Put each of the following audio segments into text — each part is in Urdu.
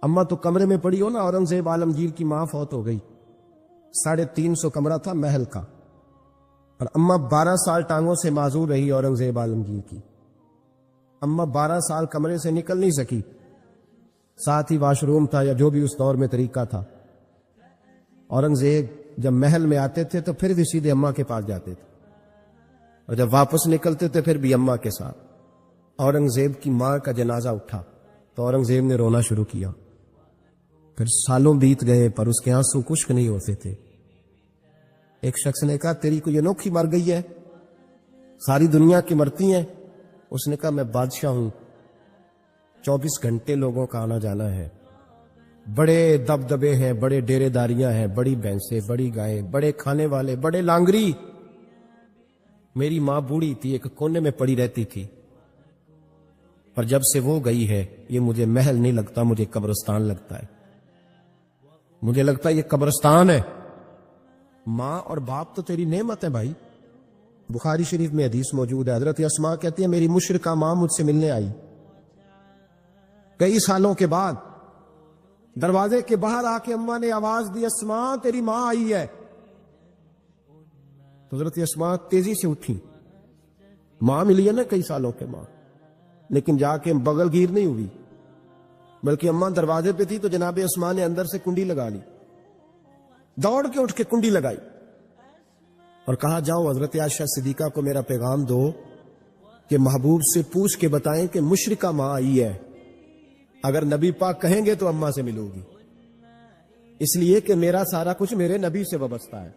اماں تو کمرے میں پڑی ہو نا، اورنگزیب عالمگیر کی ماں فوت ہو گئی، 350 کمرہ تھا محل کا، اور اماں 12 سال ٹانگوں سے معذور رہی اورنگزیب عالمگیر کی۔ اماں 12 سال کمرے سے نکل نہیں سکی، ساتھ ہی واش روم تھا یا جو بھی اس دور میں طریقہ تھا۔ اورنگزیب جب محل میں آتے تھے تو پھر بھی سیدھے اماں کے پاس جاتے تھے، اور جب واپس نکلتے تھے پھر بھی اماں کے ساتھ۔ اورنگزیب کی ماں کا جنازہ اٹھا تو اورنگزیب نے رونا شروع کیا، پھر سالوں بیت گئے پر اس کے آنسو خشک نہیں ہوتے تھے۔ ایک شخص نے کہا تیری کوئی انوکھی مر گئی ہے، ساری دنیا کی مرتی ہیں؟ اس نے کہا میں بادشاہ ہوں، 24 گھنٹے لوگوں کا آنا جانا ہے، بڑے دبدبے ہیں، بڑے ڈیرے داریاں ہیں، بڑی بھینسیں، بڑی گائیں، بڑے کھانے والے، بڑے لانگری۔ میری ماں بوڑھی تھی، ایک کونے میں پڑی رہتی تھی، پر جب سے وہ گئی ہے یہ مجھے محل نہیں لگتا، مجھے قبرستان لگتا ہے، مجھے لگتا ہے یہ قبرستان ہے۔ ماں اور باپ تو تیری نعمت ہے بھائی۔ بخاری شریف میں حدیث موجود ہے، حضرت اسماء کہتی ہے میری مشرکہ ماں مجھ سے ملنے آئی کئی سالوں کے بعد، دروازے کے باہر آ کے اماں نے آواز دی اسماء تیری ماں آئی ہے، تو حضرت اسماء تیزی سے اٹھی، ماں ملی ہے نا کئی سالوں کے ماں، لیکن جا کے بغل گیر نہیں ہوئی، بلکہ اماں دروازے پہ تھی تو جناب اسماء نے اندر سے کنڈی لگا لی، دوڑ کے اٹھ کے کنڈی لگائی اور کہا جاؤ حضرت عائشہ صدیقہ کو میرا پیغام دو کہ محبوب سے پوچھ کے بتائیں کہ مشرکہ ماں آئی ہے، اگر نبی پاک کہیں گے تو اماں سے ملو گی، اس لیے کہ میرا سارا کچھ میرے نبی سے وابستہ ہے،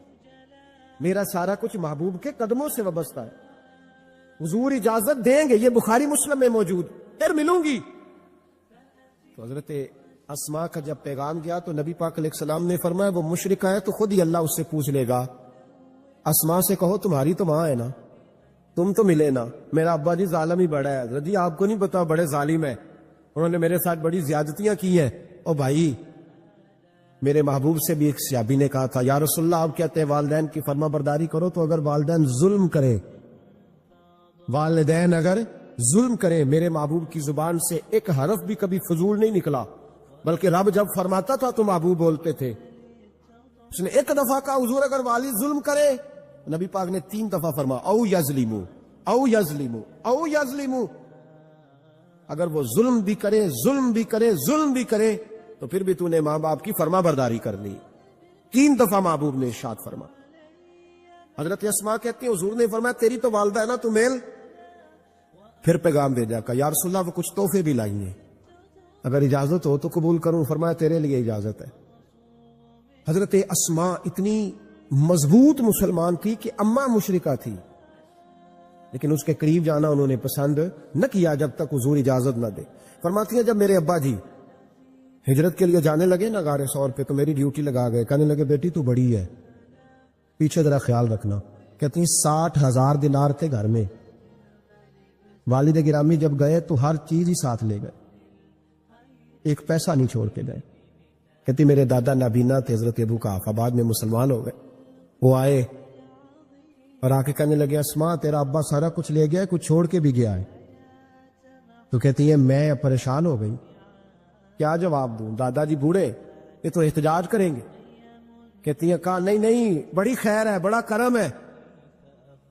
میرا سارا کچھ محبوب کے قدموں سے وابستہ ہے، حضور اجازت دیں گے، یہ بخاری مسلم میں موجود، پھر ملوں گی۔ تو حضرت اسماء کا جب پیغام گیا تو نبی پاک علیہ السلام نے فرمایا وہ مشرکہ ہے تو خود ہی اللہ اس سے پوچھ لے گا، اسماء سے کہو تمہاری تو ماں ہے نا، تم تو ملے نا، میرا ابا جی ظالم ہی بڑا ہے، حضرت جی آپ کو نہیں پتا بڑے ظالم ہے، انہوں نے میرے ساتھ بڑی زیادتیاں کی ہیں۔ او بھائی، میرے محبوب سے بھی ایک صحابی نے کہا تھا یا رسول اللہ آپ کہتے ہیں والدین کی فرما برداری کرو، تو اگر والدین ظلم کرے، والدین اگر ظلم کرے، میرے محبوب کی زبان سے ایک حرف بھی کبھی فضول نہیں نکلا، بلکہ رب جب فرماتا تھا تو محبوب بولتے تھے۔ اس نے ایک دفعہ کہا حضور اگر والد ظلم کرے، نبی پاک نے 3 دفعہ فرما او یظلمو او یظلمو او یظلمو، اگر وہ ظلم بھی کرے ظلم بھی کرے ظلم بھی کرے تو پھر بھی تو نے ماں باپ کی فرما برداری کر لی۔ 3 دفعہ محبوب نے ارشاد فرما۔ حضرت اسماء کہتی ہیں حضور نے فرمایا تیری تو والدہ ہے نا، تو میل۔ پھر پیغام بھیجا کہ یا رسول اللہ وہ کچھ تحفے بھی لائی ہیں، اگر اجازت ہو تو قبول کروں، فرمایا تیرے لیے اجازت ہے۔ حضرت اسماء اتنی مضبوط مسلمان تھی کہ اماں مشرکہ تھی، لیکن اس کے قریب جانا انہوں نے پسند نہ کیا جب تک حضور اجازت نہ دے۔ فرماتی ہیں جب میرے ابا جی ہجرت کے لیے جانے لگے نا غار ثور پہ تو میری ڈیوٹی لگا گئے، کہنے لگے بیٹی تو بڑی ہے، پیچھے ذرا خیال رکھنا۔ کہتی ہیں 60,000 دینار تھے گھر میں، والد گرامی جب گئے تو ہر چیز ہی ساتھ لے گئے، ایک پیسہ نہیں چھوڑ کے گئے۔ کہتی میرے دادا نابینا تھے حضرت ابو قحافہ، بعد میں مسلمان ہو گئے، وہ آئے اور آ کے کہنے لگے اسماء تیرا ابا سارا کچھ لے گیا ہے، کچھ چھوڑ کے بھی گیا ہے۔ تو کہتی ہے میں پریشان ہو گئی، کیا جواب دوں، دادا جی بوڑھے یہ تو احتجاج کریں گے۔ کہتی ہے کہا نہیں نہیں بڑی خیر ہے، بڑا کرم ہے،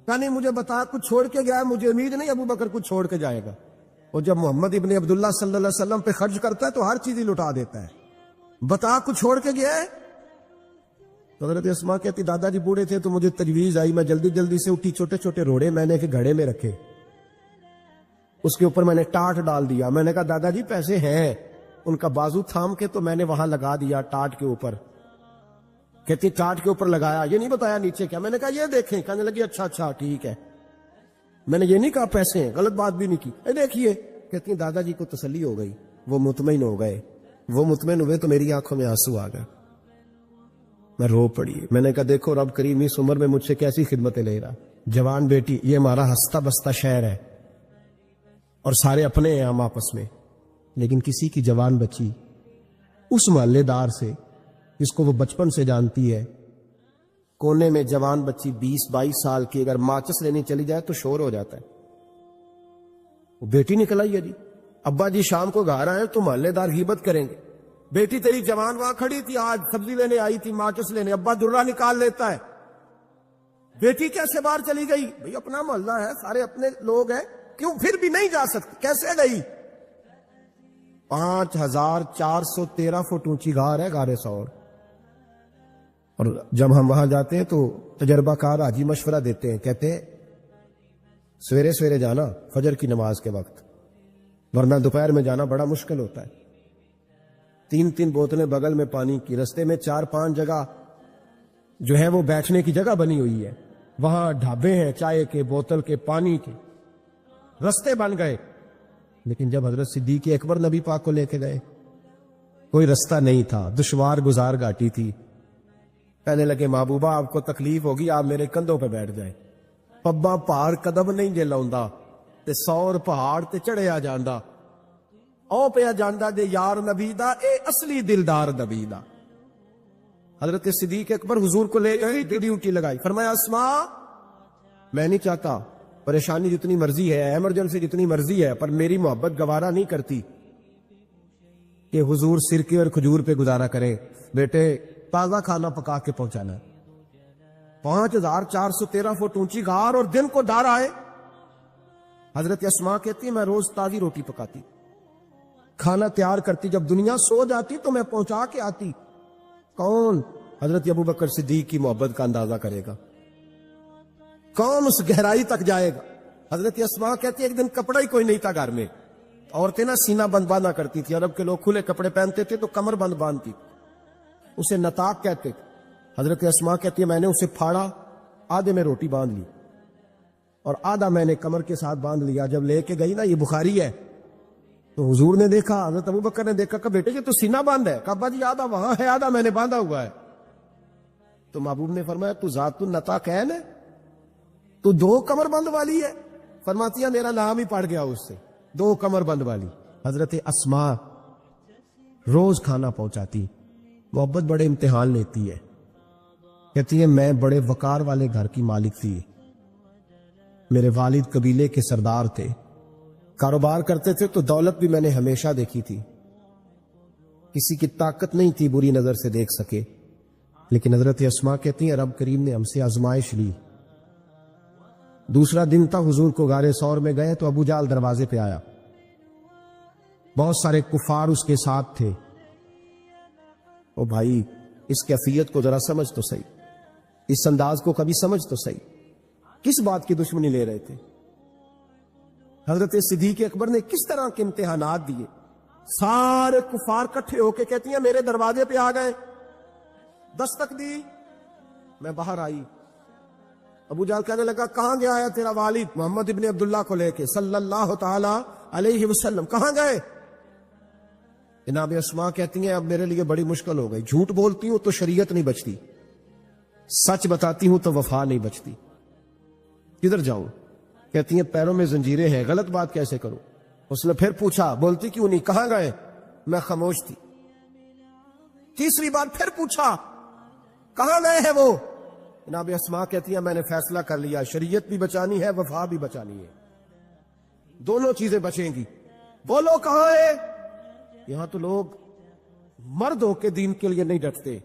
کہا نہیں مجھے بتا کچھ چھوڑ کے گیا ہے، مجھے امید نہیں ابو بکر کچھ چھوڑ کے جائے گا، اور جب محمد ابن عبداللہ صلی اللہ علیہ وسلم پہ خرچ کرتا ہے تو ہر چیز ہی لٹا دیتا ہے، بتا کچھ چھوڑ کے گیا ہے۔ تو حضرت اسماء کہتی دادا جی بوڑھے تھے تو مجھے تجویز آئی، میں جلدی جلدی سے اٹھی، چھوٹے چھوٹے روڑے میں نے ایک گھڑے میں رکھے، اس کے اوپر میں نے ٹاٹ ڈال دیا، میں نے کہا دادا جی پیسے ہیں، ان کا بازو تھام کے تو میں نے وہاں لگا دیا ٹاٹ کے اوپر۔ کہتی ٹاٹ کے اوپر لگایا، یہ نہیں بتایا نیچے کیا، میں نے کہا یہ دیکھیں، کہنے لگی اچھا اچھا ٹھیک ہے، میں نے یہ نہیں کہا پیسے ہیں، غلط بات بھی نہیں کی، اے دیکھیے۔ کہتی دادا جی کو تسلی ہو گئی، وہ مطمئن ہو گئے، وہ مطمئن ہوئے تو میری آنکھوں میں آنسو آ گئے، میں رو پڑی، میں نے کہا دیکھو رب کریم اس عمر میں مجھ سے کیسی خدمتیں لے رہا، جوان بیٹی، یہ ہمارا ہستا بستا شہر ہے اور سارے اپنے ہیں ہم آپس میں، لیکن کسی کی جوان بچی اس محلے دار سے جس کو وہ بچپن سے جانتی ہے، کونے میں جوان بچی 20-22 سال کی اگر ماچس لینے چلی جائے تو شور ہو جاتا ہے، وہ بیٹی نکل آئی ہے جی، ابا جی شام کو گھر آئے تو محلے دار غیبت کریں گے، بیٹی تیری جوان وہاں کھڑی تھی، آج سبزی لینے آئی تھی، ماچس لینے، ابا درہ نکال لیتا ہے۔ بیٹی کیسے باہر چلی گئی؟ بھئی اپنا محلہ ہے، سارے اپنے لوگ ہیں، کیوں پھر بھی نہیں جا سکتی؟ کیسے گئی؟ 5413 فٹ اونچی غار ہے، غار ثور۔ اور جب ہم وہاں جاتے ہیں تو تجربہ کار حاجی مشورہ دیتے ہیں، کہتے ہیں سویرے سویرے جانا فجر کی نماز کے وقت، ورنہ دوپہر میں جانا بڑا مشکل ہوتا ہے۔ 3 بوتلیں بغل میں پانی کی، رستے میں 4-5 جگہ جو ہے وہ بیٹھنے کی جگہ بنی ہوئی ہے، وہاں ڈھابے ہیں، چائے کے، بوتل کے، پانی کے، رستے بن گئے۔ لیکن جب حضرت صدیق اکبر نبی پاک کو لے کے گئے، کوئی رستہ نہیں تھا، دشوار گزار گھاٹی تھی۔ کہنے لگے محبوبہ آپ کو تکلیف ہوگی، آپ میرے کندھوں پہ بیٹھ جائیں، پبا پہاڑ قدم نہیں جے لاؤندا تے 100 پہاڑ تے چڑھیا جاندا، او پیا جاندا دے یار نبی دا، اے اصلی دلدار نبی دا۔ حضرت صدیق اکبر حضور کو لے گئی، ڈیوٹی لگائی، فرمایا اسماء میں نہیں چاہتا، پریشانی جتنی مرضی ہے، ایمرجنسی جتنی مرضی ہے، پر میری محبت گوارا نہیں کرتی کہ حضور سرکے اور کھجور پہ گزارا کریں، بیٹے تازہ کھانا پکا کے پہنچانا۔ 5413 فٹ اونچی غار اور دن کو دار آئے۔ حضرت اسماء کہتی ہے میں روز تازی روٹی پکاتی، کھانا تیار کرتی، جب دنیا سو جاتی تو میں پہنچا کے آتی۔ کون؟ حضرت ابوبکر صدیق کی محبت کا اندازہ کرے گا، کون اس گہرائی تک جائے گا؟ حضرت اسماء کہتی ہے ایک دن کپڑا ہی کوئی نہیں تھا گھر میں، عورتیں نا سینہ بند باندھا کرتی تھی، عرب کے لوگ کھلے کپڑے پہنتے تھے تو کمر بند باندھتی، اسے نتاق کہتے تھے۔ حضرت اسماء کہتی ہے میں نے اسے پھاڑا، آدھے میں روٹی باندھ لی اور آدھا میں نے کمر کے ساتھ باندھ لیا۔ جب لے کے گئی نا، یہ بخاری ہے، تو حضور نے دیکھا، حضرت ابوبکر نے دیکھا کہ بیٹے یہ تو سینہ باندھ ہے، کہا جی آدھا وہاں ہے، آدھا میں نے باندھا ہوا ہے۔ تو محبوب نے فرمایا تو ذات النطاقین ہے، تو 2 کمر بند والی ہے؟ فرماتی ہے میرا نام ہی پڑ گیا اس سے، 2 کمر بند والی۔ حضرت اسماء روز کھانا پہنچاتی، محبت بڑے امتحان لیتی ہے، کہتی ہے میں بڑے وقار والے گھر کی مالک تھی، میرے والد قبیلے کے سردار تھے، کاروبار کرتے تھے تو دولت بھی میں نے ہمیشہ دیکھی تھی، کسی کی طاقت نہیں تھی بری نظر سے دیکھ سکے۔ لیکن حضرت اسماء کہتی ہیں رب کریم نے ہم سے آزمائش لی۔ دوسرا دن تھا، حضور کو غار ثور میں گئے تو ابو جہل دروازے پہ آیا، بہت سارے کفار اس کے ساتھ تھے۔ او بھائی اس کیفیت کو ذرا سمجھ تو صحیح، اس انداز کو کبھی سمجھ تو صحیح، کس بات کی دشمنی لے رہے تھے؟ حضرت صدیق اکبر نے کس طرح کے امتحانات دیے؟ سارے کفار کٹھے ہو کے کہتی ہیں میرے دروازے پہ آ گئے، دستک دی، میں باہر آئی، ابو جہل کہنے لگا کہاں گیا ہے تیرا والد محمد ابن عبداللہ کو لے کے صلی اللہ تعالی علیہ وسلم، کہاں گئے؟ جناب اسماء کہتی ہیں اب میرے لیے بڑی مشکل ہو گئی، جھوٹ بولتی ہوں تو شریعت نہیں بچتی، سچ بتاتی ہوں تو وفا نہیں بچتی، کدھر جاؤں؟ کہتی ہیں پیروں میں زنجیریں ہیں، غلط بات کیسے کروں؟ اس نے پھر پوچھا، بولتی کیوں نہیں، کہاں گئے؟ میں خاموش تھی۔ تیسری بار پھر پوچھا کہاں گئے ہیں وہ؟ جناب اسماء کہتی ہیں میں نے فیصلہ کر لیا، شریعت بھی بچانی ہے، وفا بھی بچانی ہے، دونوں چیزیں بچیں گی، بولو کہاں ہے؟ یہاں تو لوگ مرد ہو کے دین کے لیے نہیں ڈٹتے،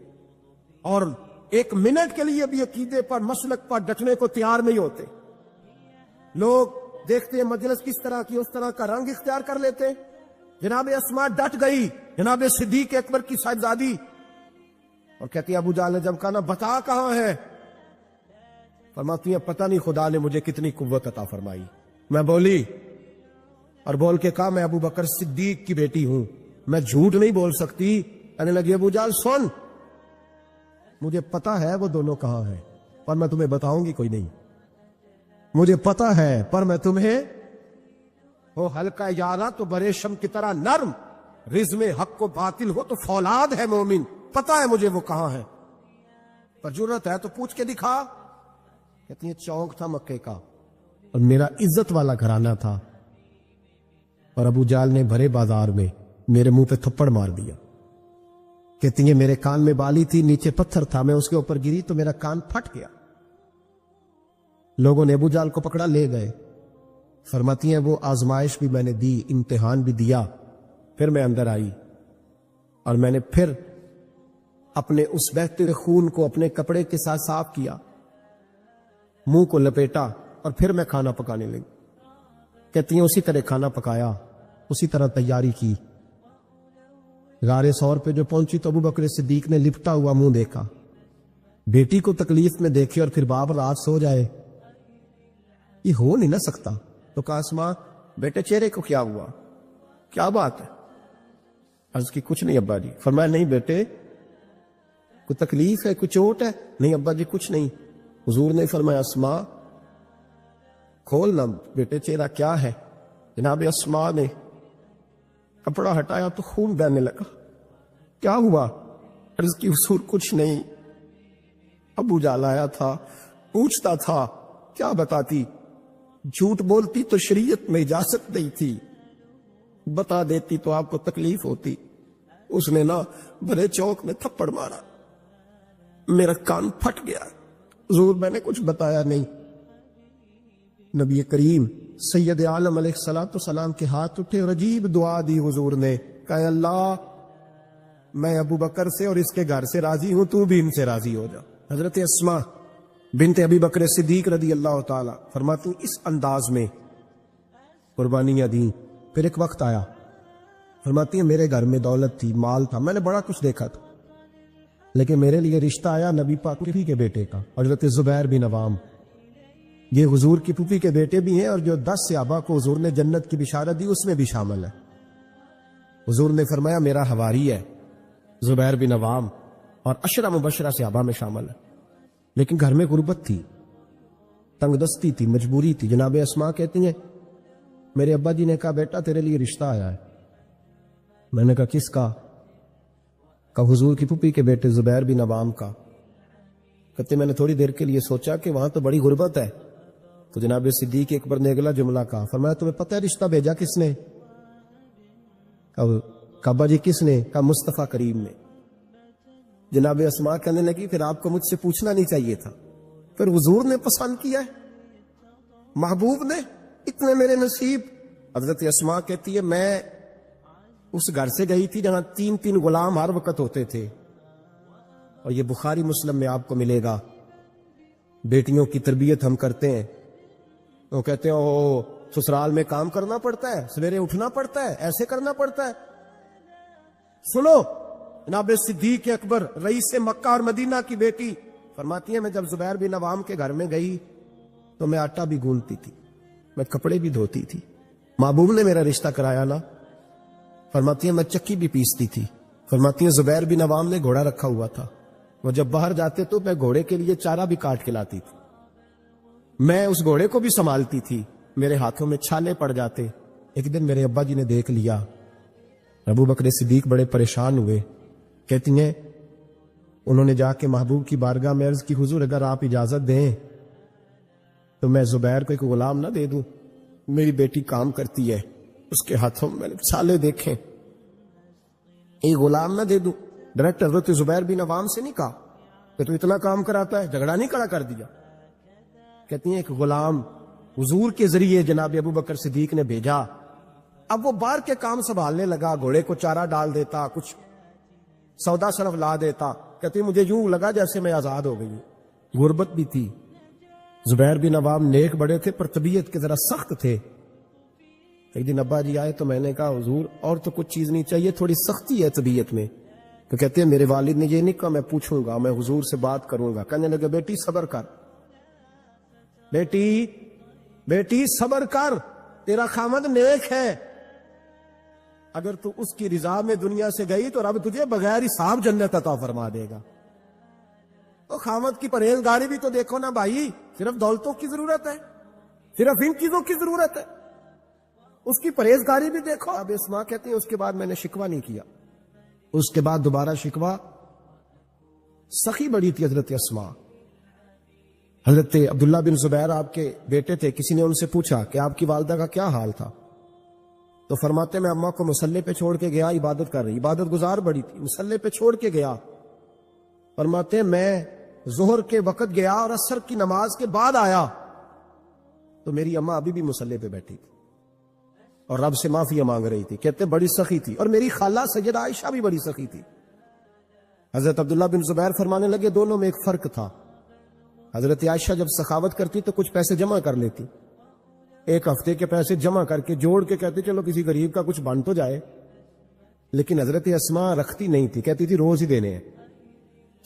اور 1 منٹ کے لیے بھی عقیدے پر مسلک پر ڈٹنے کو تیار نہیں ہوتے۔ لوگ دیکھتے ہیں مجلس کس طرح کی، اس طرح کا رنگ اختیار کر لیتے۔ جناب اسماء ڈٹ گئی، جناب صدیق اکبر کی صاحبزادی، اور کہتی ہے ابو جہل نے جب کہا نا بتا کہاں ہے، فرماتی ہیں پتہ نہیں خدا نے مجھے کتنی قوت عطا فرمائی، میں بولی اور بول کے کہا میں ابو بکر صدیق کی بیٹی ہوں، میں جھوٹ نہیں بول سکتی۔ کہنے لگی ابو جہل سن، مجھے پتا ہے وہ دونوں کہاں ہیں، پر میں تمہیں بتاؤں گی کوئی نہیں، مجھے پتا ہے پر میں تمہیں، ہو ہلکا یارا تو برے شم کی طرح نرم، رزم حق کو باطل ہو تو فولاد ہے مومن، پتا ہے مجھے وہ کہاں ہے، پر جرت ہے تو پوچھ کے دکھا۔ کہتی ہے چونک تھا مکے کا اور میرا عزت والا گھرانہ تھا، اور ابو جہل نے بھرے بازار میں میرے منہ پہ تھپڑ مار دیا۔ کہتی ہیں میرے کان میں بالی تھی، نیچے پتھر تھا، میں اس کے اوپر گری تو میرا کان پھٹ گیا، لوگوں نے ابو جہل کو پکڑا لے گئے۔ فرماتی ہیں وہ آزمائش بھی میں نے دی، امتحان بھی دیا، پھر میں اندر آئی، اور میں نے پھر اپنے اس بہتے ہوئے خون کو اپنے کپڑے کے ساتھ صاف کیا، منہ کو لپیٹا اور پھر میں کھانا پکانے لگی۔ کہتی ہیں اسی طرح کھانا پکایا، اسی طرح تیاری کی۔ غار ثور پہ جو پہنچی تو ابو بکر صدیق نے لپٹا ہوا منہ دیکھا، بیٹی کو تکلیف میں دیکھے اور پھر باپ رات سو جائے، یہ ہو نہیں نہ سکتا۔ تو کہا اسماء بیٹے چہرے کو کیا ہوا، کیا بات ہے؟ عرض کی کچھ نہیں ابا جی۔ فرمایا نہیں بیٹے کوئی تکلیف ہے، کوئی چوٹ ہے؟ نہیں ابا جی کچھ نہیں۔ حضور نے فرمایا اسماء کھولنا بیٹے چہرہ کیا ہے۔ جناب اسماء نے کپڑا ہٹایا تو خون بہنے لگا۔ کیا ہوا؟ عرض کی حضور کچھ نہیں، ابو جال آیا تھا، پوچھتا تھا کیا بتاتی، جھوٹ بولتی تو شریعت میں اجازت نہیں تھی، بتا دیتی تو آپ کو تکلیف ہوتی۔ اس نے نا بڑے چوک میں تھپڑ مارا، میرا کان پھٹ گیا۔ حضور میں نے کچھ بتایا نہیں۔ نبی کریم سید عالم علیہ الصلوۃ والسلام کے ہاتھ اٹھے اور عجیب دعا دی حضور نے، کہا اللہ میں ابو بکر سے اور اس کے گھر سے راضی ہوں، تو بھی ان سے راضی ہو جا۔ حضرت اسماء بنت ابی بکر صدیق رضی اللہ تعالی فرماتی اس انداز میں قربانیاں دیں۔ پھر ایک وقت آیا، فرماتی ہیں میرے گھر میں دولت تھی، مال تھا، میں نے بڑا کچھ دیکھا تھا، لیکن میرے لیے رشتہ آیا نبی پاک کی کے بیٹے کا، حضرت زبیر بن عوام۔ یہ حضور کی پھوپھی کے بیٹے بھی ہیں، اور جو 10 صحابہ کو حضور نے جنت کی بشارت دی اس میں بھی شامل ہے۔ حضور نے فرمایا میرا حواری ہے زبیر بن عوام، اور 10 مبشرہ صحابہ میں شامل ہے، لیکن گھر میں غربت تھی، تنگ دستی تھی، مجبوری تھی۔ جناب اسماء کہتی ہیں میرے ابا جی نے کہا بیٹا تیرے لیے رشتہ آیا ہے۔ میں نے کہا کس کا؟ کہا حضور کی پھوپھی کے بیٹے زبیر بن عوام کا۔ کہتے میں نے تھوڑی دیر کے لیے سوچا کہ وہاں تو بڑی غربت ہے، تو جناب صدیق اکبر نے اگلا جملہ کہا، فرمایا تمہیں پتہ ہے رشتہ بھیجا کس نے؟ کہا ابا جی کس نے؟ کہا مصطفیٰ کریم نے۔ جناب اسماء کہنے لگی پھر آپ کو مجھ سے پوچھنا نہیں چاہیے تھا، پھر حضور نے پسند کیا ہے، محبوب نے، اتنے میرے نصیب۔ حضرت اسماء کہتی ہے میں اس گھر سے گئی تھی جہاں 3 غلام ہر وقت ہوتے تھے، اور یہ بخاری مسلم میں آپ کو ملے گا۔ بیٹیوں کی تربیت ہم کرتے ہیں، وہ کہتے ہیں او سسرال میں کام کرنا پڑتا ہے، سویرے اٹھنا پڑتا ہے، ایسے کرنا پڑتا ہے۔ سنو جناب صدیق اکبر رئیس مکہ اور مدینہ کی بیٹی فرماتی ہیں میں جب زبیر بن عوام کے گھر میں گئی تو میں آٹا بھی گوندتی تھی، میں کپڑے بھی دھوتی تھی، محبوب نے میرا رشتہ کرایا نا۔ فرماتی ہیں میں چکی بھی پیستی تھی۔ فرماتی ہیں زبیر بن عوام نے گھوڑا رکھا ہوا تھا، وہ جب باہر جاتے تو میں گھوڑے کے لیے چارہ بھی کاٹ کے لاتی تھی، میں اس گھوڑے کو بھی سنبھالتی تھی، میرے ہاتھوں میں چھالے پڑ جاتے۔ ایک دن میرے ابا جی نے دیکھ لیا، ابو بکر صدیق بڑے پریشان ہوئے۔ کہتی ہیں انہوں نے جا کے محبوب کی بارگاہ میں عرض کی حضور اگر آپ اجازت دیں تو میں زبیر کو ایک غلام نہ دے دوں، میری بیٹی کام کرتی ہے، اس کے ہاتھوں میں نے چھالے دیکھیں، ایک غلام نہ دے دوں۔ ڈائریکٹ حضرت زبیر بن عوام سے نہیں کہا کہ تو اتنا کام کراتا ہے، جھگڑا نہیں کھڑا کر دیا۔ کہتی ہیں ایک غلام حضور کے ذریعے جناب ابو بکر صدیق نے بھیجا، اب وہ باہر کے کام سنبھالنے لگا، گھوڑے کو چارہ ڈال دیتا، کچھ سودا صرف لا دیتا۔ کہتی مجھے یوں لگا جیسے میں آزاد ہو گئی، غربت بھی تھی۔ زبیر بن عوام نیک بڑے تھے پر طبیعت کے ذرا سخت تھے۔ ایک دن ابا جی آئے تو میں نے کہا حضور اور تو کچھ چیز نہیں چاہیے، تھوڑی سختی ہے طبیعت میں۔ تو کہتے ہیں میرے والد نے یہ نہیں کہا میں پوچھوں گا، میں حضور سے بات کروں گا۔ کہنے لگے بیٹی صبر کر، بیٹی صبر کر، تیرا خامد نیک ہے، اگر تو اس کی رضا میں دنیا سے گئی تو رب تجھے بغیر حساب جنت عطا فرما دے گا۔ تو خامد کی پرہیزگاری بھی تو دیکھو نا بھائی، صرف دولتوں کی ضرورت ہے، صرف ان چیزوں کی ضرورت ہے، اس کی پرہیزگاری بھی دیکھو۔ اب اسماء کہتی ہیں اس کے بعد میں نے شکوہ نہیں کیا، اس کے بعد دوبارہ شکوہ، سخی بڑی تھی حضرت اسماء۔ حضرت عبداللہ بن زبیر آپ کے بیٹے تھے، کسی نے ان سے پوچھا کہ آپ کی والدہ کا کیا حال تھا، تو فرماتے میں اماں کو مسلح پہ چھوڑ کے گیا، عبادت کر رہی، عبادت گزار بڑی تھی، مسلح پہ چھوڑ کے گیا۔ فرماتے میں ظہر کے وقت گیا اور عصر کی نماز کے بعد آیا تو میری اماں ابھی بھی مسلح پہ بیٹھی تھی۔ اور رب سے معافی مانگ رہی تھی. کہتے بڑی سخی تھی, اور میری خالہ سیدہ عائشہ بھی بڑی سخی تھی. حضرت عبداللہ بن زبیر فرمانے لگے دونوں میں ایک فرق تھا. حضرت عائشہ جب سخاوت کرتی تو کچھ پیسے جمع کر لیتی, ایک ہفتے کے پیسے جمع کر کے جوڑ کے کہتی چلو کسی غریب کا کچھ بن تو جائے. لیکن حضرت اسماء رکھتی نہیں تھی, کہتی تھی روز ہی دینے ہیں,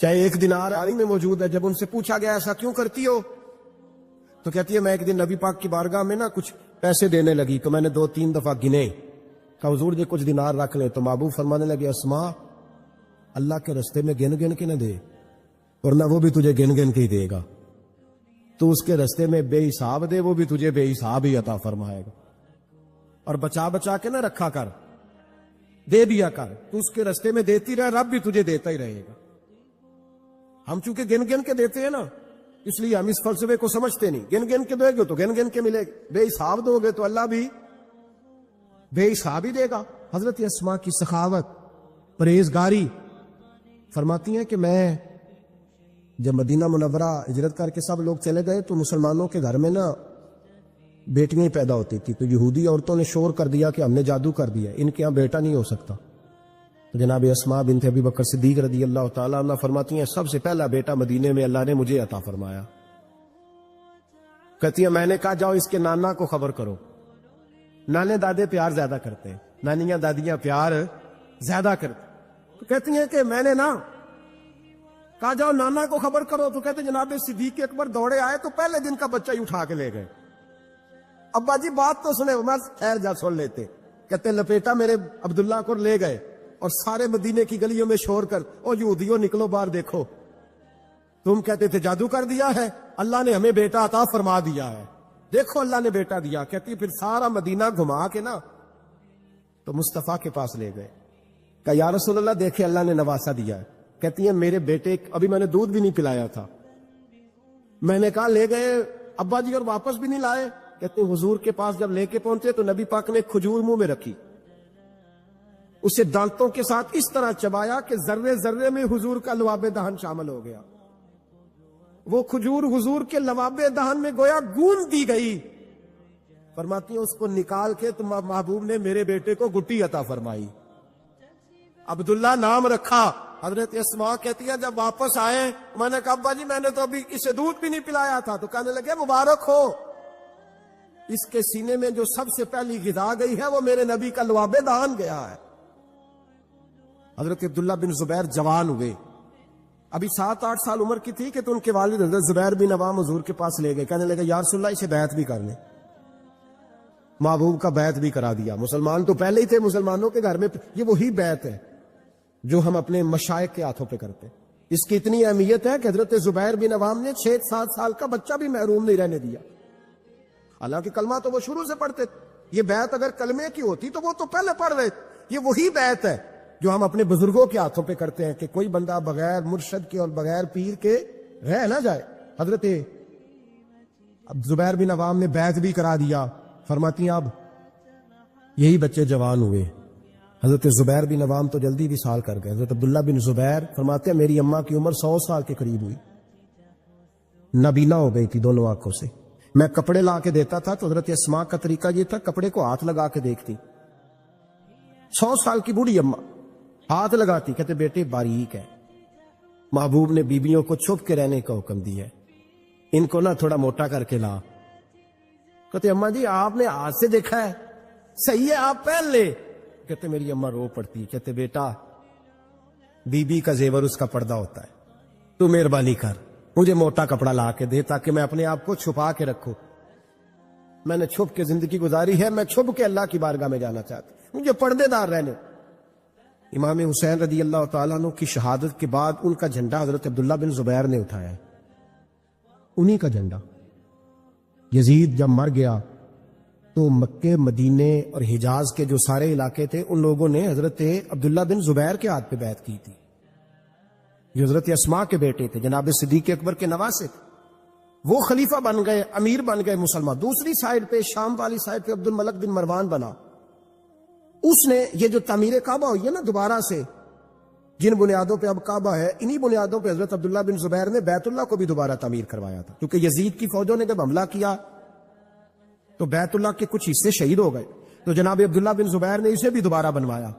چاہے ایک دینار عالم میں موجود ہے. جب ان سے پوچھا گیا ایسا کیوں کرتی ہو, تو کہتی ہے میں ایک دن نبی پاک کی بارگاہ میں نا کچھ پیسے دینے لگی, تو میں نے 2-3 دفعہ گنے, کہا حضور جی کچھ دینار رکھ لیں. تو محبوب فرمانے لگے اسماء اللہ کے رستے میں گن گن کے نہ دے, ورنہ وہ بھی تجھے گن گن کے ہی دے گا. تو اس کے رستے میں بے حساب دے, وہ بھی تجھے بے حساب ہی عطا فرمائے گا. اور بچا بچا کے نہ رکھا کر, دے دیا کر. تو اس کے رستے میں دیتی رہے, رب بھی تجھے دیتا ہی رہے گا. ہم چونکہ گن گن کے دیتے ہیں نا, اس لیے ہم اس فلسفے کو سمجھتے نہیں. گن گن کے دو گے تو گن گن کے ملے گا, بے حساب دو گے تو اللہ بھی بے حساب ہی دے گا. حضرت اسماء کی سخاوت, پرہیزگاری. فرماتی ہیں کہ میں جب مدینہ منورہ ہجرت کر کے سب لوگ چلے گئے تو مسلمانوں کے گھر میں نا بیٹیاں ہی پیدا ہوتی تھی. تو یہودی عورتوں نے شور کر دیا کہ ہم نے جادو کر دیا, ان کے یہاں بیٹا نہیں ہو سکتا. تو جناب اسماء بنت ابی بکر صدیق رضی اللہ تعالیٰ عنہ فرماتی ہیں سب سے پہلا بیٹا مدینے میں اللہ نے مجھے عطا فرمایا. کہتی ہیں میں نے کہا جاؤ اس کے نانا کو خبر کرو. نانے دادے پیار زیادہ کرتے ہیں, نانیاں دادیاں پیار زیادہ کرتے. تو کہتی ہیں کہ میں نے نا کہا جاؤ نانا کو خبر کرو. تو کہتے جناب صدیق اکبر دوڑے آئے تو پہلے دن کا بچہ ہی اٹھا کے لے گئے. ابا جی بات تو سنے, میں خیر جا سن لیتے. کہتے لپیٹا میرے عبداللہ کو لے گئے اور سارے مدینے کی گلیوں میں شور کر او یہودیوں نکلو باہر دیکھو, تم کہتے تھے جادو کر دیا ہے, اللہ نے ہمیں بیٹا عطا فرما دیا ہے, دیکھو اللہ نے بیٹا دیا. کہتی پھر سارا مدینہ گھما کے نا تو مصطفیٰ کے پاس لے گئے. کہ یا رسول اللہ دیکھے اللہ نے نواسا دیا ہے. کہتی ہیں میرے بیٹے ابھی میں نے دودھ بھی نہیں پلایا تھا, میں نے کہا لے گئے ابا جی اور واپس بھی نہیں لائے. کہتے ہیں حضور کے پاس جب لے کے پہنچے تو نبی پاک نے کھجور منہ میں رکھی, اسے دانتوں کے ساتھ اس طرح چبایا کہ ذرے ذرے میں حضور کا لواب دہن شامل ہو گیا. وہ کھجور حضور کے لواب دہن میں گویا گوند دی گئی. فرماتی ہیں اس کو نکال کے تو محبوب نے میرے بیٹے کو گٹی عطا فرمائی, عبداللہ نام رکھا. حضرت اسماء کہتی ہے جب واپس آئے میں نے کہا ابا جی میں نے تو ابھی اسے دودھ بھی نہیں پلایا تھا. تو کہنے لگے مبارک ہو, اس کے سینے میں جو سب سے پہلی غذا گئی ہے وہ میرے نبی کا لواب دہن گیا ہے. حضرت عبداللہ بن زبیر جوان ہوئے, ابھی 7-8 سال عمر کی تھی کہ تو ان کے والد حضرت زبیر بن عوام حضور کے پاس لے گئے. کہنے لگے یا رسول اللہ اسے بیعت بھی کر لیں. محبوب کا بیعت بھی کرا دیا. مسلمان تو پہلے ہی تھے, مسلمانوں کے گھر میں یہ وہی بیعت ہے جو ہم اپنے مشائخ کے ہاتھوں پہ کرتے. اس کی اتنی اہمیت ہے کہ حضرت زبیر بن عوام نے 6-7 سال کا بچہ بھی محروم نہیں رہنے دیا. حالانکہ کلمہ تو وہ شروع سے پڑھتے تھے. یہ بیعت اگر کلمے کی ہوتی تو وہ تو پہلے پڑھ رہے. یہ وہی بیعت ہے جو ہم اپنے بزرگوں کے ہاتھوں پہ کرتے ہیں کہ کوئی بندہ بغیر مرشد کے اور بغیر پیر کے رہ نہ جائے. حضرت زبیر بن عوام نے بیعت بھی کرا دیا. فرماتی ہیں اب یہی بچے جوان ہوئے. حضرت زبیر بن عوام تو جلدی بھی سال کر گئے. حضرت عبداللہ بن زبیر فرماتے ہیں میری اماں کی عمر 100 سال کے قریب ہوئی, نابینا ہو گئی تھی دونوں آنکھوں سے. میں کپڑے لا کے دیتا تھا تو حضرت اسماء کا طریقہ یہ تھا کپڑے کو ہاتھ لگا کے دیکھتی. 100 سال کی بوڑھی اماں ہاتھ لگاتی, کہتے بیٹے باریک ہے. محبوب نے بیویوں کو چھپ کے رہنے کا حکم دیا ہے, ان کو نہ تھوڑا موٹا کر کے لا. کہتے اماں جی آپ نے ہاتھ سے دیکھا ہے, صحیح ہے آپ پہن لے. کہتے میری اماں رو پڑتی. کہتے بیٹا بی بی کا زیور اس کا پردہ ہوتا ہے, تو مہربانی کر مجھے موٹا کپڑا لا کے دے تاکہ میں اپنے آپ کو چھپا کے رکھوں. میں نے چھپ کے زندگی گزاری ہے, میں چھپ کے اللہ کی بارگاہ میں جانا چاہتا ہوں, مجھے پردے دار رہنے. امام حسین رضی اللہ تعالیٰ عنہ کی شہادت کے بعد ان کا جھنڈا حضرت عبداللہ بن زبیر نے اٹھایا ہے, انہی کا جھنڈا. یزید جب مر گیا تو مکے مدینے اور حجاز کے جو سارے علاقے تھے ان لوگوں نے حضرت عبداللہ بن زبیر کے ہاتھ پہ بیعت کی تھی, جو حضرت اسماء کے بیٹے تھے, جناب صدیق اکبر کے نواسے تھے. وہ خلیفہ بن گئے, امیر بن گئے مسلمان. دوسری سائڈ پہ شام والی سائڈ پہ عبد الملک بن مروان بنا. اس نے یہ جو تعمیر کعبہ ہوئی ہے نا دوبارہ سے, جن بنیادوں پہ اب کعبہ ہے, انہی بنیادوں پہ حضرت عبداللہ بن زبیر نے بیت اللہ کو بھی دوبارہ تعمیر کروایا تھا. کیونکہ یزید کی فوجوں نے جب حملہ کیا تو بیت اللہ کے کچھ حصے شہید ہو گئے. تو جناب عبداللہ بن زبیر نے اسے بھی دوبارہ بنوایا.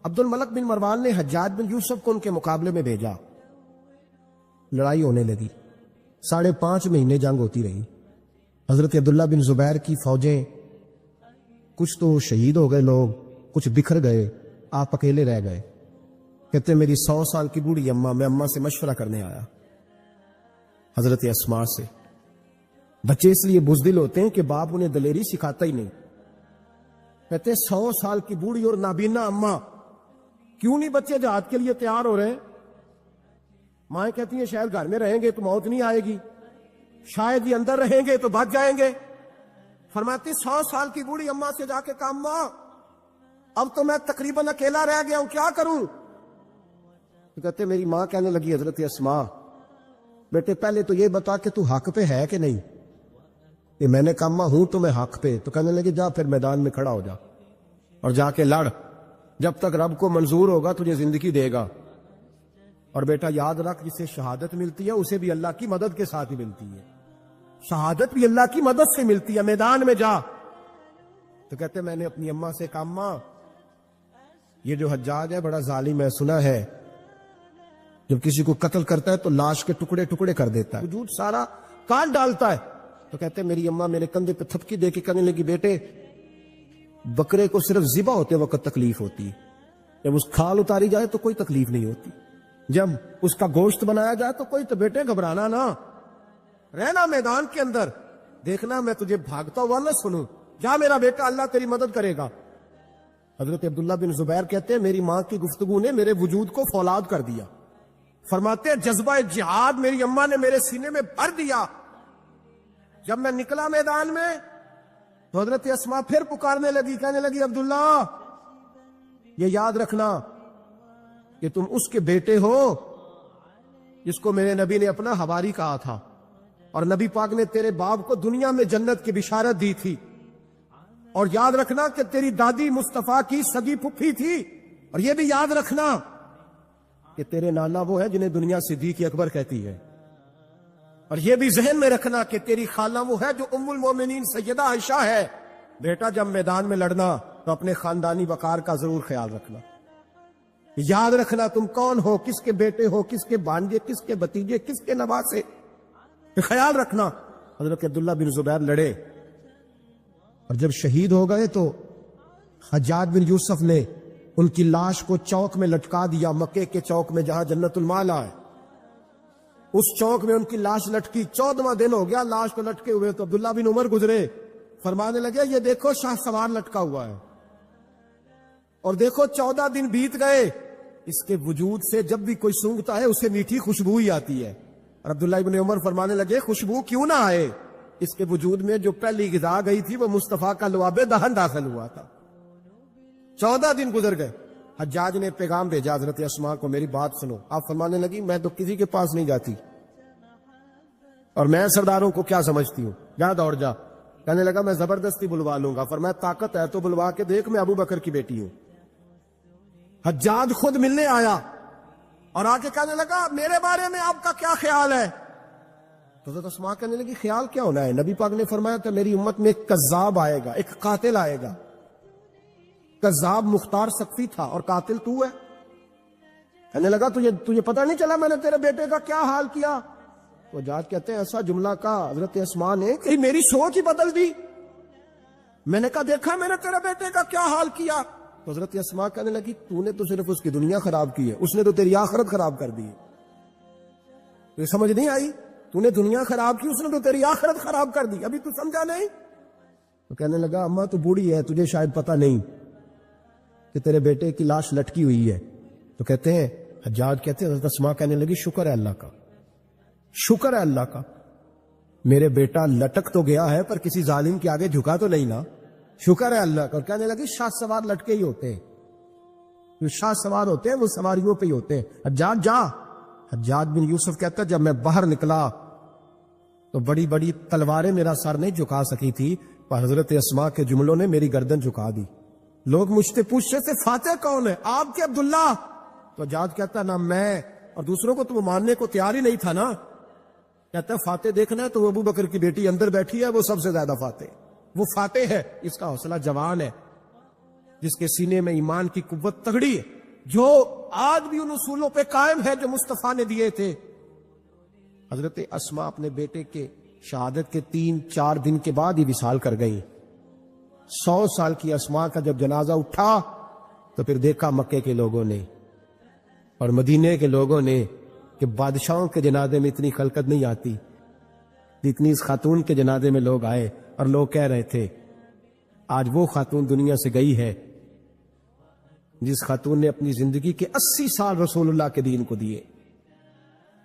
عبد الملک بن مروان نے حجاج بن یوسف کو ان کے مقابلے میں بھیجا. لڑائی ہونے لگی. 5.5 مہینے جنگ ہوتی رہی. حضرت عبداللہ بن زبیر کی فوجیں کچھ تو شہید ہو گئے, لوگ کچھ بکھر گئے, آپ اکیلے رہ گئے. کہتے میری 100 سال کی بوڑھی اماں, میں اماں سے مشورہ کرنے آیا, حضرت اسماء سے. بچے اس لیے بزدل ہوتے ہیں کہ باپ انہیں دلیری سکھاتا ہی نہیں. کہتے 100 سال کی بوڑھی اور نابینا اماں, کیوں نہیں بچے جہاد کے لیے تیار ہو رہے ہیں؟ مائیں کہتی ہیں شاید گھر میں رہیں گے تو موت نہیں آئے گی, شاید یہ اندر رہیں گے تو بچ جائیں گے. فرماتی 100 سال کی بوڑھی اماں سے جا کے کہا اماں اب تو میں تقریباً اکیلا رہ گیا ہوں, کیا کروں؟ تو کہتے میری ماں کہنے لگی حضرت اسماء بیٹے پہلے تو یہ بتا کہ تو حق پہ ہے کہ نہیں. کہ میں نے کہا اماں ہوں تو میں حق پہ. تو کہنے لگی جا پھر میدان میں کھڑا ہو جا اور جا کے لڑ, جب تک رب کو منظور ہوگا تجھے زندگی دے گا. اور بیٹا یاد رکھ جسے شہادت ملتی ہے اسے بھی اللہ کی مدد کے ساتھ ہی ملتی ہے. شہادت بھی اللہ کی مدد سے ملتی ہے, میدان میں جا. تو کہتے میں نے اپنی اماں سے کہا اماں یہ جو حجاج ہے بڑا ظالم ہے, سنا ہے جب کسی کو قتل کرتا ہے تو لاش کے ٹکڑے ٹکڑے کر دیتا ہے, وجود سارا کاٹ ڈالتا ہے. تو کہتے میری اماں میرے کندھے پہ تھپکی دے کے کہنے لگی بیٹے بکرے کو صرف ذبح ہوتے وقت تکلیف ہوتی ہے, جب اس کھال اتاری جائے تو کوئی تکلیف نہیں ہوتی, جب اس کا گوشت بنایا جائے تو کوئی. تو بیٹے گھبرانا نہ, رہنا میدان کے اندر, دیکھنا میں تجھے بھاگتا ہوا نہ سنوں, جا میرا بیٹا اللہ تیری مدد کرے گا. حضرت عبداللہ بن زبیر کہتے ہیں میری ماں کی گفتگو نے میرے وجود کو فولاد کر دیا. فرماتے جذبہ جہاد میری اماں نے میرے سینے میں بھر دیا. جب میں نکلا میدان میں تو حضرت اسماء پھر پکارنے لگی, کہنے لگی عبداللہ یہ یاد رکھنا کہ تم اس کے بیٹے ہو جس کو میرے نبی نے اپنا حواری کہا تھا, اور نبی پاک نے تیرے باپ کو دنیا میں جنت کی بشارت دی تھی. اور یاد رکھنا کہ تیری دادی مصطفیٰ کی سگی پھپھی تھی, اور یہ بھی یاد رکھنا کہ تیرے نانا وہ ہے جنہیں دنیا صدیق اکبر کہتی ہے. اور یہ بھی ذہن میں رکھنا کہ تیری خالہ وہ ہے جو ام المومنین سیدہ عائشہ ہے. بیٹا جب میدان میں لڑنا تو اپنے خاندانی وقار کا ضرور خیال رکھنا. یاد رکھنا تم کون ہو, کس کے بیٹے ہو, کس کے بھانجے, کس کے بھتیجے, کس کے نواسے, خیال رکھنا. حضرت عبداللہ بن زبیر لڑے اور جب شہید ہو گئے تو حجاج بن یوسف نے ان کی لاش کو چوک میں لٹکا دیا, مکے کے چوک میں جہاں جنت المالا ہے اس چوک میں ان کی لاش لٹکی. 14واں دن ہو گیا لاش کو لٹکے ہوئے. تو عبداللہ بن عمر گزرے, فرمانے لگے یہ دیکھو شاہ سوار لٹکا ہوا ہے, اور دیکھو 14 دن بیت گئے, اس کے وجود سے جب بھی کوئی سونگتا ہے اسے میٹھی خوشبو ہی آتی ہے. اور عبداللہ بن عمر فرمانے لگے خوشبو کیوں نہ آئے, اس کے وجود میں جو پہلی غذا گئی تھی وہ مصطفیٰ کا لعاب دہن داخل ہوا تھا. 14 دن گزر گئے. حجاج نے پیغام بھیجا حضرت اسماء کو, میری بات سنو. آپ فرمانے لگی میں تو کسی کے پاس نہیں جاتی, اور میں سرداروں کو کیا سمجھتی ہوں, جا دوڑ جا. کہنے لگا میں زبردستی بلوا لوں گا. فرمایا طاقت ہے تو بلوا کے دیکھ, میں ابو بکر کی بیٹی ہوں. حجاج خود ملنے آیا اور آ کے کہنے لگا میرے بارے میں آپ کا کیا خیال ہے؟ تو حضرت اسماء کہنے لگی خیال کیا ہونا ہے, نبی پاک نے فرمایا تھا میری امت میں ایک کذاب آئے گا, ایک قاتل آئے گا. کذاب مختار سقفی تھا اور قاتل تو ہے. کہنے لگا تجھے پتہ نہیں چلا میں نے تیرے بیٹے کا کیا حال کیا؟ تو حجاج کہتے ہیں ایسا جملہ کہا حضرت اسماء نے کہ میری سوچ ہی بدل دی. میں نے کہا دیکھا میں نے تیرے بیٹے کا کیا حال کیا. تو حضرت اسماء کہنے لگی تو نے تو صرف اس کی دنیا خراب کی ہے, اس نے تو تیری آخرت خراب کر دی ہے. تو یہ سمجھ نہیں آئی, تو نے دنیا خراب کی, اس نے تو تیری آخرت خراب کر دی, ابھی تو سمجھا نہیں. تو کہنے لگا اماں تو بوڑھی ہے, تجھے شاید پتہ نہیں کہ تیرے بیٹے کی لاش لٹکی ہوئی ہے. تو کہتے ہیں حجاج کہتے ہیں حضرت اسماء کہنے لگی شکر ہے اللہ کا, شکر ہے اللہ کا, میرے بیٹا لٹک تو گیا ہے پر کسی ظالم کے آگے جھکا تو نہیں نا, شکر ہے اللہ کا. اور کہنے لگی شاہ سوار لٹکے ہی ہوتے ہیں, جو شاہ سوار ہوتے ہیں وہ سواریوں پہ ہی ہوتے ہیں. حجاج جا. حجاج بن یوسف کہتا ہے جب میں باہر نکلا تو بڑی بڑی تلواریں میرا سر نہیں جھکا سکی تھی, پر حضرت اسماء کے جملوں نے میری گردن جھکا دی. لوگ مجھ سے پوچھتے تھے فاتح کون ہے, آپ کے عبداللہ. تو حجاج کہتا نہ میں, اور دوسروں کو تو وہ ماننے کو تیار ہی نہیں تھا نا. کہتا ہے فاتح دیکھنا ہے تو ابو بکر کی بیٹی اندر بیٹھی ہے, وہ سب سے زیادہ فاتح, وہ فاتح ہے، اس کا حوصلہ جوان ہے، جس کے سینے میں ایمان کی قوت تگڑی ہے، جو آج بھی ان اصولوں پہ قائم ہے جو مصطفیٰ نے دیے تھے۔ حضرت اسماء اپنے بیٹے کے شہادت کے 3-4 دن کے بعد ہی وصال کر گئی۔ 100 سال کی اسماء کا جب جنازہ اٹھا تو پھر دیکھا مکے کے لوگوں نے اور مدینے کے لوگوں نے کہ بادشاہوں کے جنازے میں اتنی خلقت نہیں آتی جتنی اس خاتون کے جنازے میں لوگ آئے، اور لوگ کہہ رہے تھے آج وہ خاتون دنیا سے گئی ہے جس خاتون نے اپنی زندگی کے 80 سال رسول اللہ کے دین کو دیے۔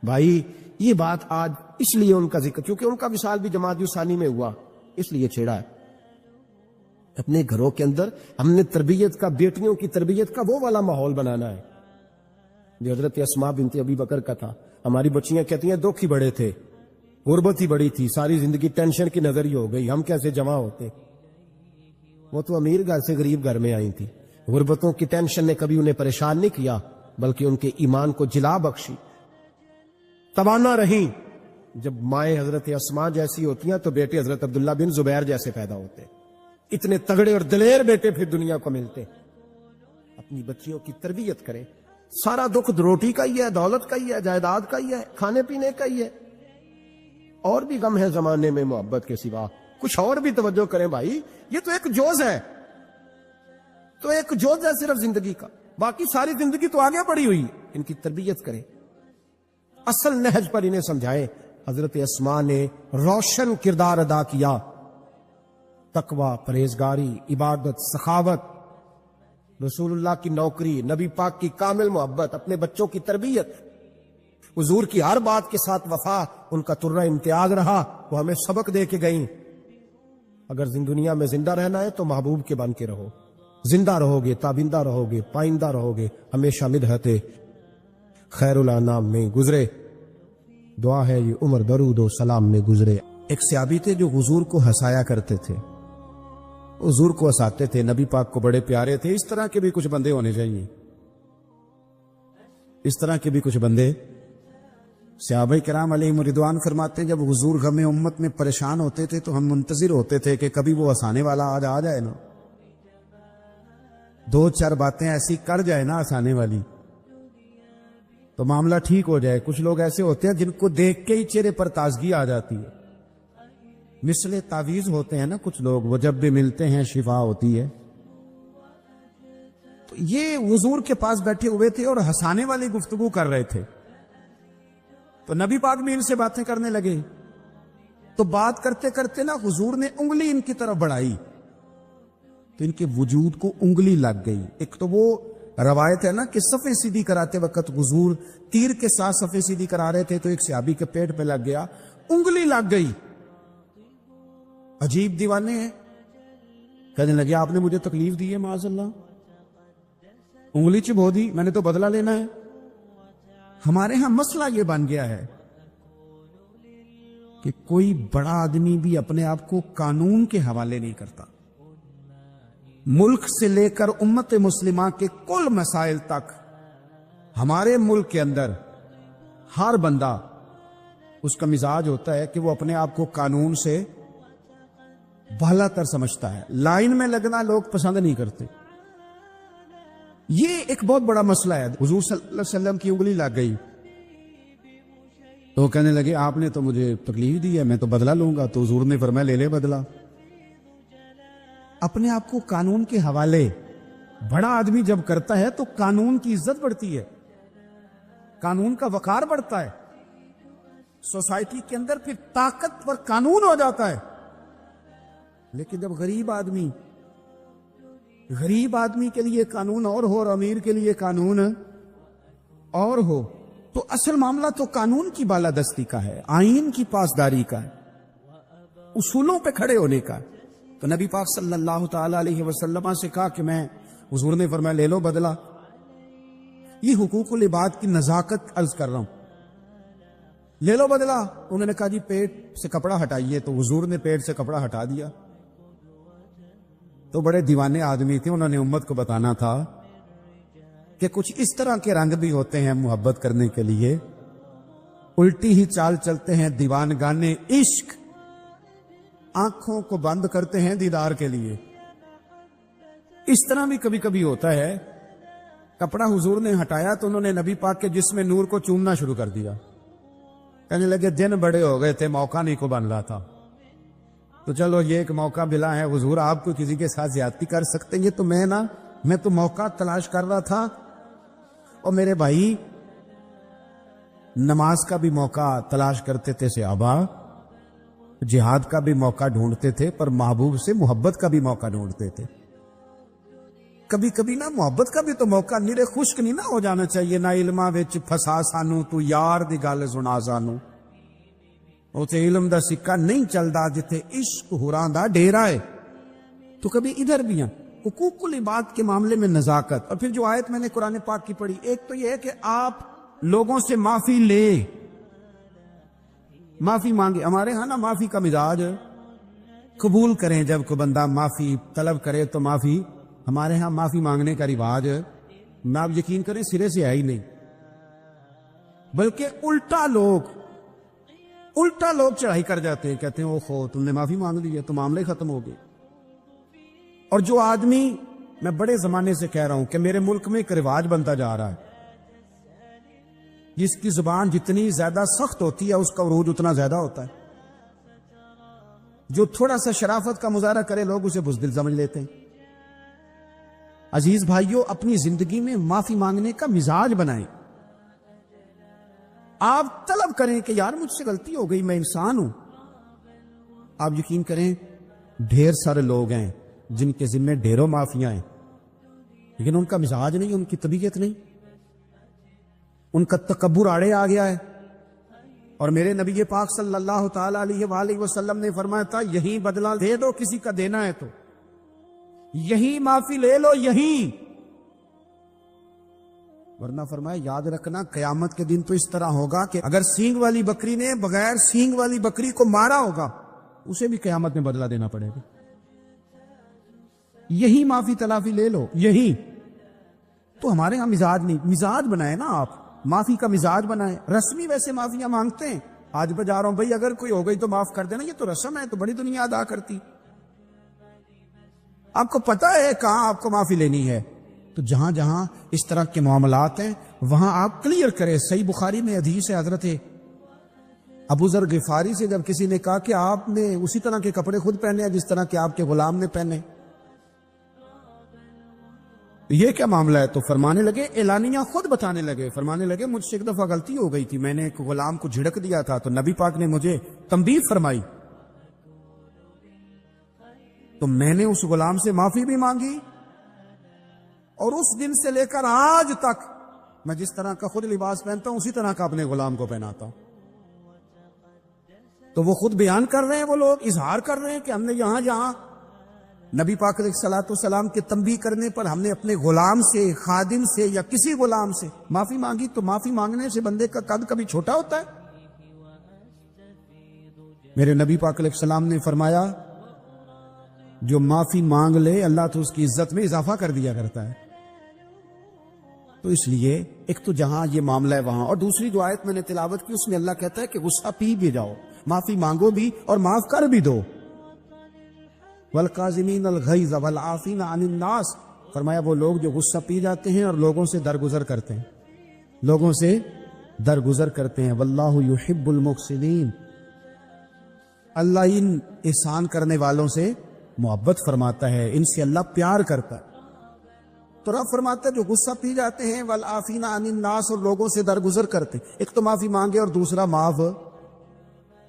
بھائی یہ بات آج اس لیے ان کا ذکر، کیونکہ ان کا وصال بھی جمادی الثانی میں ہوا، اس لیے چھیڑا ہے۔ اپنے گھروں کے اندر ہم نے تربیت کا، بیٹیوں کی تربیت کا وہ والا ماحول بنانا ہے جو حضرت اسماء بنت ابی بکر کا تھا۔ ہماری بچیاں کہتی ہیں دکھ ہی بڑے تھے، غربت ہی بڑی تھی، ساری زندگی ٹینشن کی نظر ہی ہو گئی، ہم کیسے جمع ہوتے۔ وہ تو امیر گھر سے غریب گھر میں آئی تھی، غربتوں کی ٹینشن نے کبھی انہیں پریشان نہیں کیا، بلکہ ان کے ایمان کو جلا بخشی، توانا رہیں۔ جب مائیں حضرت اسماء جیسی ہوتی ہیں تو بیٹے حضرت عبداللہ بن زبیر جیسے پیدا ہوتے، اتنے تگڑے اور دلیر بیٹے پھر دنیا کو ملتے۔ اپنی بچیوں کی تربیت کریں، سارا دکھ روٹی کا ہی ہے، دولت کا ہی ہے، جائیداد کا ہی ہے، کھانے پینے کا ہی ہے، اور بھی غم ہے زمانے میں محبت کے سوا، کچھ اور بھی توجہ کریں بھائی، یہ تو ایک جوز ہے، تو ایک جوز ہے صرف زندگی کا، باقی ساری زندگی تو آگے پڑی ہوئی۔ ان کی تربیت کریں، اصل نہج پر انہیں سمجھائیں۔ حضرت اسماء نے روشن کردار ادا کیا، تقوی، پرہیزگاری، عبادت، سخاوت، رسول اللہ کی نوکری، نبی پاک کی کامل محبت، اپنے بچوں کی تربیت، حضور کی ہر بات کے ساتھ وفا ان کا ترہ امتیاز رہا۔ وہ ہمیں سبق دے کے گئیں، اگر دنیا میں زندہ رہنا ہے تو محبوب کے بن کے رہو، زندہ رہو گے، تابندہ رہو گے، پائندہ رہو گے، ہمیشہ مدحت خیر الانام میں گزرے۔ دعا ہے یہ عمر درود و سلام میں گزرے۔ ایک صحابی تھے جو حضور کو ہنسایا کرتے تھے، حضور کو ہنساتے تھے، نبی پاک کو بڑے پیارے تھے۔ اس طرح کے بھی کچھ بندے ہونے چاہیے، اس طرح کے بھی کچھ بندے۔ صحابہ کرام علیہم رضوان فرماتے ہیں جب حضور غم امت میں پریشان ہوتے تھے تو ہم منتظر ہوتے تھے کہ کبھی وہ ہنسانے والا آج آ جائے نا، 2-4 باتیں ایسی کر جائے نا ہنسانے والی تو معاملہ ٹھیک ہو جائے۔ کچھ لوگ ایسے ہوتے ہیں جن کو دیکھ کے ہی چہرے پر تازگی آ جاتی ہے، مثل تعویذ ہوتے ہیں نا کچھ لوگ، وہ جب بھی ملتے ہیں شفا ہوتی ہے۔ تو یہ حضور کے پاس بیٹھے ہوئے تھے اور ہنسانے والی گفتگو کر رہے تھے، تو نبی پاک بھی ان سے باتیں کرنے لگے۔ تو بات کرتے کرتے نا حضور نے انگلی ان کی طرف بڑھائی تو ان کے وجود کو انگلی لگ گئی۔ ایک تو وہ روایت ہے نا کہ صفے سیدھی کراتے وقت حضور تیر کے ساتھ صفے سیدھی کرا رہے تھے تو ایک صحابی کے پیٹ پہ لگ گیا، انگلی لگ گئی۔ عجیب دیوانے ہیں، کہنے لگے آپ نے مجھے تکلیف دی ہے، معاذ اللہ، انگلی چبھو دی، میں نے تو بدلہ لینا ہے۔ ہمارے ہاں مسئلہ یہ بن گیا ہے کہ کوئی بڑا آدمی بھی اپنے آپ کو قانون کے حوالے نہیں کرتا۔ ملک سے لے کر امت مسلمہ کے کل مسائل تک ہمارے ملک کے اندر ہر بندہ، اس کا مزاج ہوتا ہے کہ وہ اپنے آپ کو قانون سے بالا تر سمجھتا ہے، لائن میں لگنا لوگ پسند نہیں کرتے۔ یہ ایک بہت بڑا مسئلہ ہے۔ حضور صلی اللہ علیہ وسلم کی انگلی لگ گئی تو کہنے لگے آپ نے تو مجھے تکلیف دی ہے، میں تو بدلہ لوں گا۔ تو حضور نے فرمایا لے لے بدلہ۔ اپنے آپ کو قانون کے حوالے بڑا آدمی جب کرتا ہے تو قانون کی عزت بڑھتی ہے، قانون کا وقار بڑھتا ہے، سوسائٹی کے اندر پھر طاقتور قانون ہو جاتا ہے۔ لیکن جب غریب آدمی کے لیے قانون اور ہو اور امیر کے لیے قانون اور ہو تو اصل معاملہ تو قانون کی بالادستی کا ہے، آئین کی پاسداری کا ہے، اصولوں پہ کھڑے ہونے کا ہے۔ تو نبی پاک صلی اللہ تعالی علیہ وسلم سے کہا کہ میں، حضور نے فرمایا لے لو بدلہ۔ یہ حقوق العباد کی نزاکت عرض کر رہا ہوں، لے لو بدلہ۔ انہوں نے کہا جی پیٹ سے کپڑا ہٹائیے، تو حضور نے پیٹ سے کپڑا ہٹا دیا۔ تو بڑے دیوانے آدمی تھے، انہوں نے امت کو بتانا تھا کہ کچھ اس طرح کے رنگ بھی ہوتے ہیں محبت کرنے کے لیے، الٹی ہی چال چلتے ہیں دیوان گانے عشق، آنکھوں کو بند کرتے ہیں دیدار کے لیے. اس طرح بھی کبھی کبھی ہوتا ہے. کپڑا حضور نے ہٹایا تو انہوں نے نبی پاک کے جسم نور کو چومنا شروع کر دیا. کہنے لگے دن بڑے ہو گئے تھے, موقع نہیں کو بن رہا تھا, تو چلو یہ ایک موقع ملا ہے. حضور آپ کو کسی کے ساتھ زیادتی کر سکتے ہیں, یہ تو میں تو موقع تلاش کر رہا تھا. اور میرے بھائی نماز کا بھی موقع تلاش کرتے تھے صحابہ, جہاد کا بھی موقع ڈھونڈتے تھے, پر محبوب سے محبت کا بھی موقع ڈھونڈتے تھے. کبھی کبھی نا محبت کا بھی تو موقع نیرے خشک نہیں نہ ہو جانا چاہیے. نہ علماں وچ پھسا سانو تو یار دی گل سنا سانو, اوتھے علم دا سکہ نہیں چلدا جتھے عشق ہوراں دا ڈیرا ہے. تو کبھی ادھر بھی ہیں حقوق العباد کے معاملے میں نزاکت. اور پھر جو آیت میں نے قرآن پاک کی پڑھی, ایک تو یہ ہے کہ آپ لوگوں سے معافی لے, معافی مانگے. ہمارے ہاں نا معافی کا مزاج قبول کریں, جب کوئی بندہ معافی طلب کرے تو معافی. ہمارے ہاں معافی مانگنے کا رواج میں آپ یقین کریں سرے سے ہے ہی نہیں, بلکہ الٹا لوگ چڑھائی کر جاتے ہیں, کہتے ہیں او خو تم نے معافی مانگ لی ہے تو معاملے ختم ہو گئے. اور جو آدمی, میں بڑے زمانے سے کہہ رہا ہوں کہ میرے ملک میں ایک رواج بنتا جا رہا ہے, جس کی زبان جتنی زیادہ سخت ہوتی ہے اس کا عروج اتنا زیادہ ہوتا ہے. جو تھوڑا سا شرافت کا مظاہرہ کرے لوگ اسے بزدل سمجھ لیتے ہیں. عزیز بھائیوں, اپنی زندگی میں معافی مانگنے کا مزاج بنائیں. آپ طلب کریں کہ یار مجھ سے غلطی ہو گئی, میں انسان ہوں. آپ یقین کریں ڈھیر سارے لوگ ہیں جن کے ذمہ ڈھیروں معافیاں ہیں, لیکن ان کا مزاج نہیں, ان کی طبیعت نہیں, ان کا تکبر آڑے آ گیا ہے. اور میرے نبی پاک صلی اللہ تعالی علیہ وآلہ وسلم نے فرمایا تھا, یہی بدلہ دے دو کسی کا دینا ہے تو, یہی معافی لے لو یہی, ورنہ فرمایا یاد رکھنا قیامت کے دن تو اس طرح ہوگا کہ اگر سینگ والی بکری نے بغیر سینگ والی بکری کو مارا ہوگا اسے بھی قیامت میں بدلہ دینا پڑے گا. یہی معافی تلافی لے لو یہی. تو ہمارے ہاں مزاج نہیں, مزاج بنائے نا آپ, معافی کا مزاج بنائے. رسمی ویسے معافیاں مانگتے ہیں, آج بجا رہا ہوں بھائی اگر کوئی ہو گئی تو معاف کر دینا, یہ تو رسم ہے, تو بڑی دنیا ادا کرتی. آپ کو پتا ہے کہاں آپ کو معافی لینی ہے, تو جہاں جہاں اس طرح کے معاملات ہیں وہاں آپ کلیئر کریں. صحیح بخاری میں حدیث ہے حضرت ابو ذر غفاری سے, جب کسی نے کہا کہ آپ نے اسی طرح کے کپڑے خود پہنے ہیں جس طرح کہ آپ کے غلام نے پہنے, یہ کیا معاملہ ہے؟ تو فرمانے لگے, اعلانیہ خود بتانے لگے, فرمانے لگے مجھ سے ایک دفعہ غلطی ہو گئی تھی, میں نے ایک غلام کو جھڑک دیا تھا, تو نبی پاک نے مجھے تنبیہ فرمائی, تو میں نے اس غلام سے معافی بھی مانگی, اور اس دن سے لے کر آج تک میں جس طرح کا خود لباس پہنتا ہوں اسی طرح کا اپنے غلام کو پہناتا ہوں. تو وہ خود بیان کر رہے ہیں, وہ لوگ اظہار کر رہے ہیں کہ ہم نے یہاں نبی پاک علیہ الصلوۃ والسلام کے تنبیہ کرنے پر ہم نے اپنے غلام سے, خادم سے یا کسی غلام سے معافی مانگی. تو معافی مانگنے سے بندے کا قد کبھی چھوٹا ہوتا ہے؟ میرے نبی پاک علیہ السلام نے فرمایا جو معافی مانگ لے اللہ تو اس کی عزت میں اضافہ کر دیا کرتا ہے. تو اس لیے ایک تو جہاں یہ معاملہ ہے وہاں, اور دوسری جو آیت میں نے تلاوت کی اس میں اللہ کہتا ہے کہ غصہ پی بھی جاؤ, معافی مانگو بھی اور معاف کر بھی دو. والقاظمین الغیظ والعافین عن الناس, فرمایا وہ لوگ جو غصہ پی جاتے ہیں اور لوگوں سے درگزر کرتے ہیں, لوگوں سے درگزر کرتے ہیں. واللہ یحب المحسنین, اللہ ان احسان کرنے والوں سے محبت فرماتا ہے, ان سے اللہ پیار کرتا ہے. تو رب فرماتا ہے جو غصہ پی جاتے ہیں والعافین عن الناس, اور لوگوں سے درگزر کرتے ہیں, ایک تو معافی مانگے اور دوسرا معاف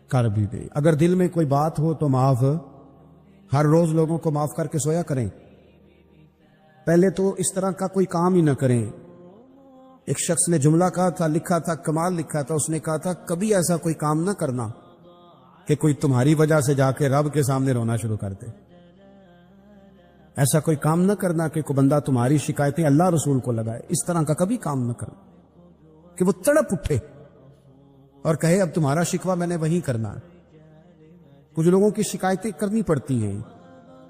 کر بھی دے. اگر دل میں کوئی بات ہو تو معاف, ہر روز لوگوں کو معاف کر کے سویا کریں. پہلے تو اس طرح کا کوئی کام ہی نہ کریں. ایک شخص نے جملہ کہا تھا, لکھا تھا, کمال لکھا تھا, اس نے کہا تھا کبھی ایسا کوئی کام نہ کرنا کہ کوئی تمہاری وجہ سے جا کے رب کے سامنے رونا شروع کر دے. ایسا کوئی کام نہ کرنا کہ کوئی بندہ تمہاری شکایتیں اللہ رسول کو لگائے. اس طرح کا کبھی کام نہ کرنا کہ وہ تڑپ اٹھے اور کہے اب تمہارا شکوہ میں نے وہیں کرنا. کچھ لوگوں کی شکایتیں کرنی پڑتی ہیں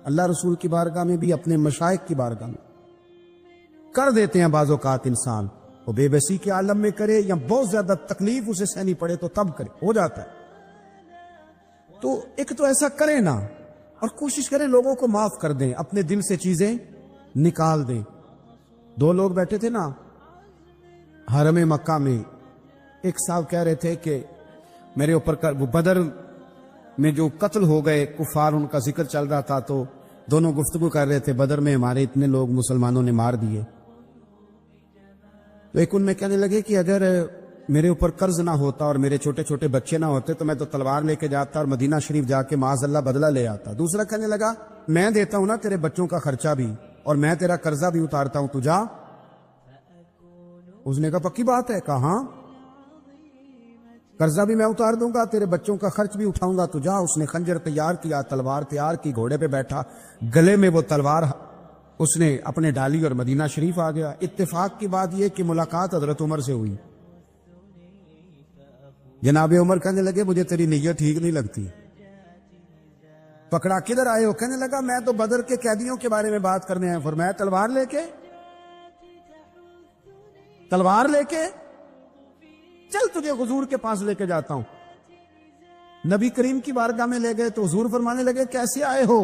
اللہ رسول کی بارگاہ میں بھی, اپنے مشائخ کی بارگاہ میں کر دیتے ہیں بعض اوقات. انسان وہ بے بسی کے عالم میں کرے یا بہت زیادہ تکلیف اسے سہنی پڑے تو تب کرے, ہو جاتا ہے. تو ایک تو ایسا کریں نا، اور کوشش کریں لوگوں کو معاف کر دیں، اپنے دل سے چیزیں نکال دیں. 2 لوگ بیٹھے تھے نا حرم مکہ میں، ایک صاحب کہہ رہے تھے کہ میرے اوپر وہ بدر میں جو قتل ہو گئے کفار، ان کا ذکر چل رہا تھا، تو دونوں گفتگو کر رہے تھے بدر میں ہمارے اتنے لوگ مسلمانوں نے مار دیے. تو ایک ان میں کہنے لگے کہ اگر میرے اوپر قرض نہ ہوتا اور میرے چھوٹے چھوٹے بچے نہ ہوتے تو میں تو تلوار لے کے جاتا اور مدینہ شریف جا کے معاذ اللہ بدلہ لے آتا. دوسرا کہنے لگا میں دیتا ہوں نا تیرے بچوں کا خرچہ بھی، اور میں تیرا قرضہ بھی اتارتا ہوں، تو جا. اس نے کہا پکی بات ہے؟ کہا ہاں، قرضہ بھی میں اتار دوں گا، تیرے بچوں کا خرچ بھی اٹھاؤں گا، تو جا. اس نے خنجر تیار کیا، تلوار تیار کی، گھوڑے پہ بیٹھا، گلے میں وہ تلوار اس نے اپنے ڈالی اور مدینہ شریف آ گیا. اتفاق کی بات یہ کہ ملاقات حضرت عمر سے ہوئی. جناب عمر کہنے لگے مجھے تیری نیت ٹھیک نہیں لگتی. پکڑا کدھر آئے ہو؟ کہنے لگا میں تو بدر کے قیدیوں کے بارے میں بات کرنے آیا. فرمایا تلوار لے کے؟ تلوار لے کے چل تجھے حضور کے پاس لے کے جاتا ہوں. نبی کریم کی بارگاہ میں لے گئے تو حضور فرمانے لگے کیسے آئے ہو؟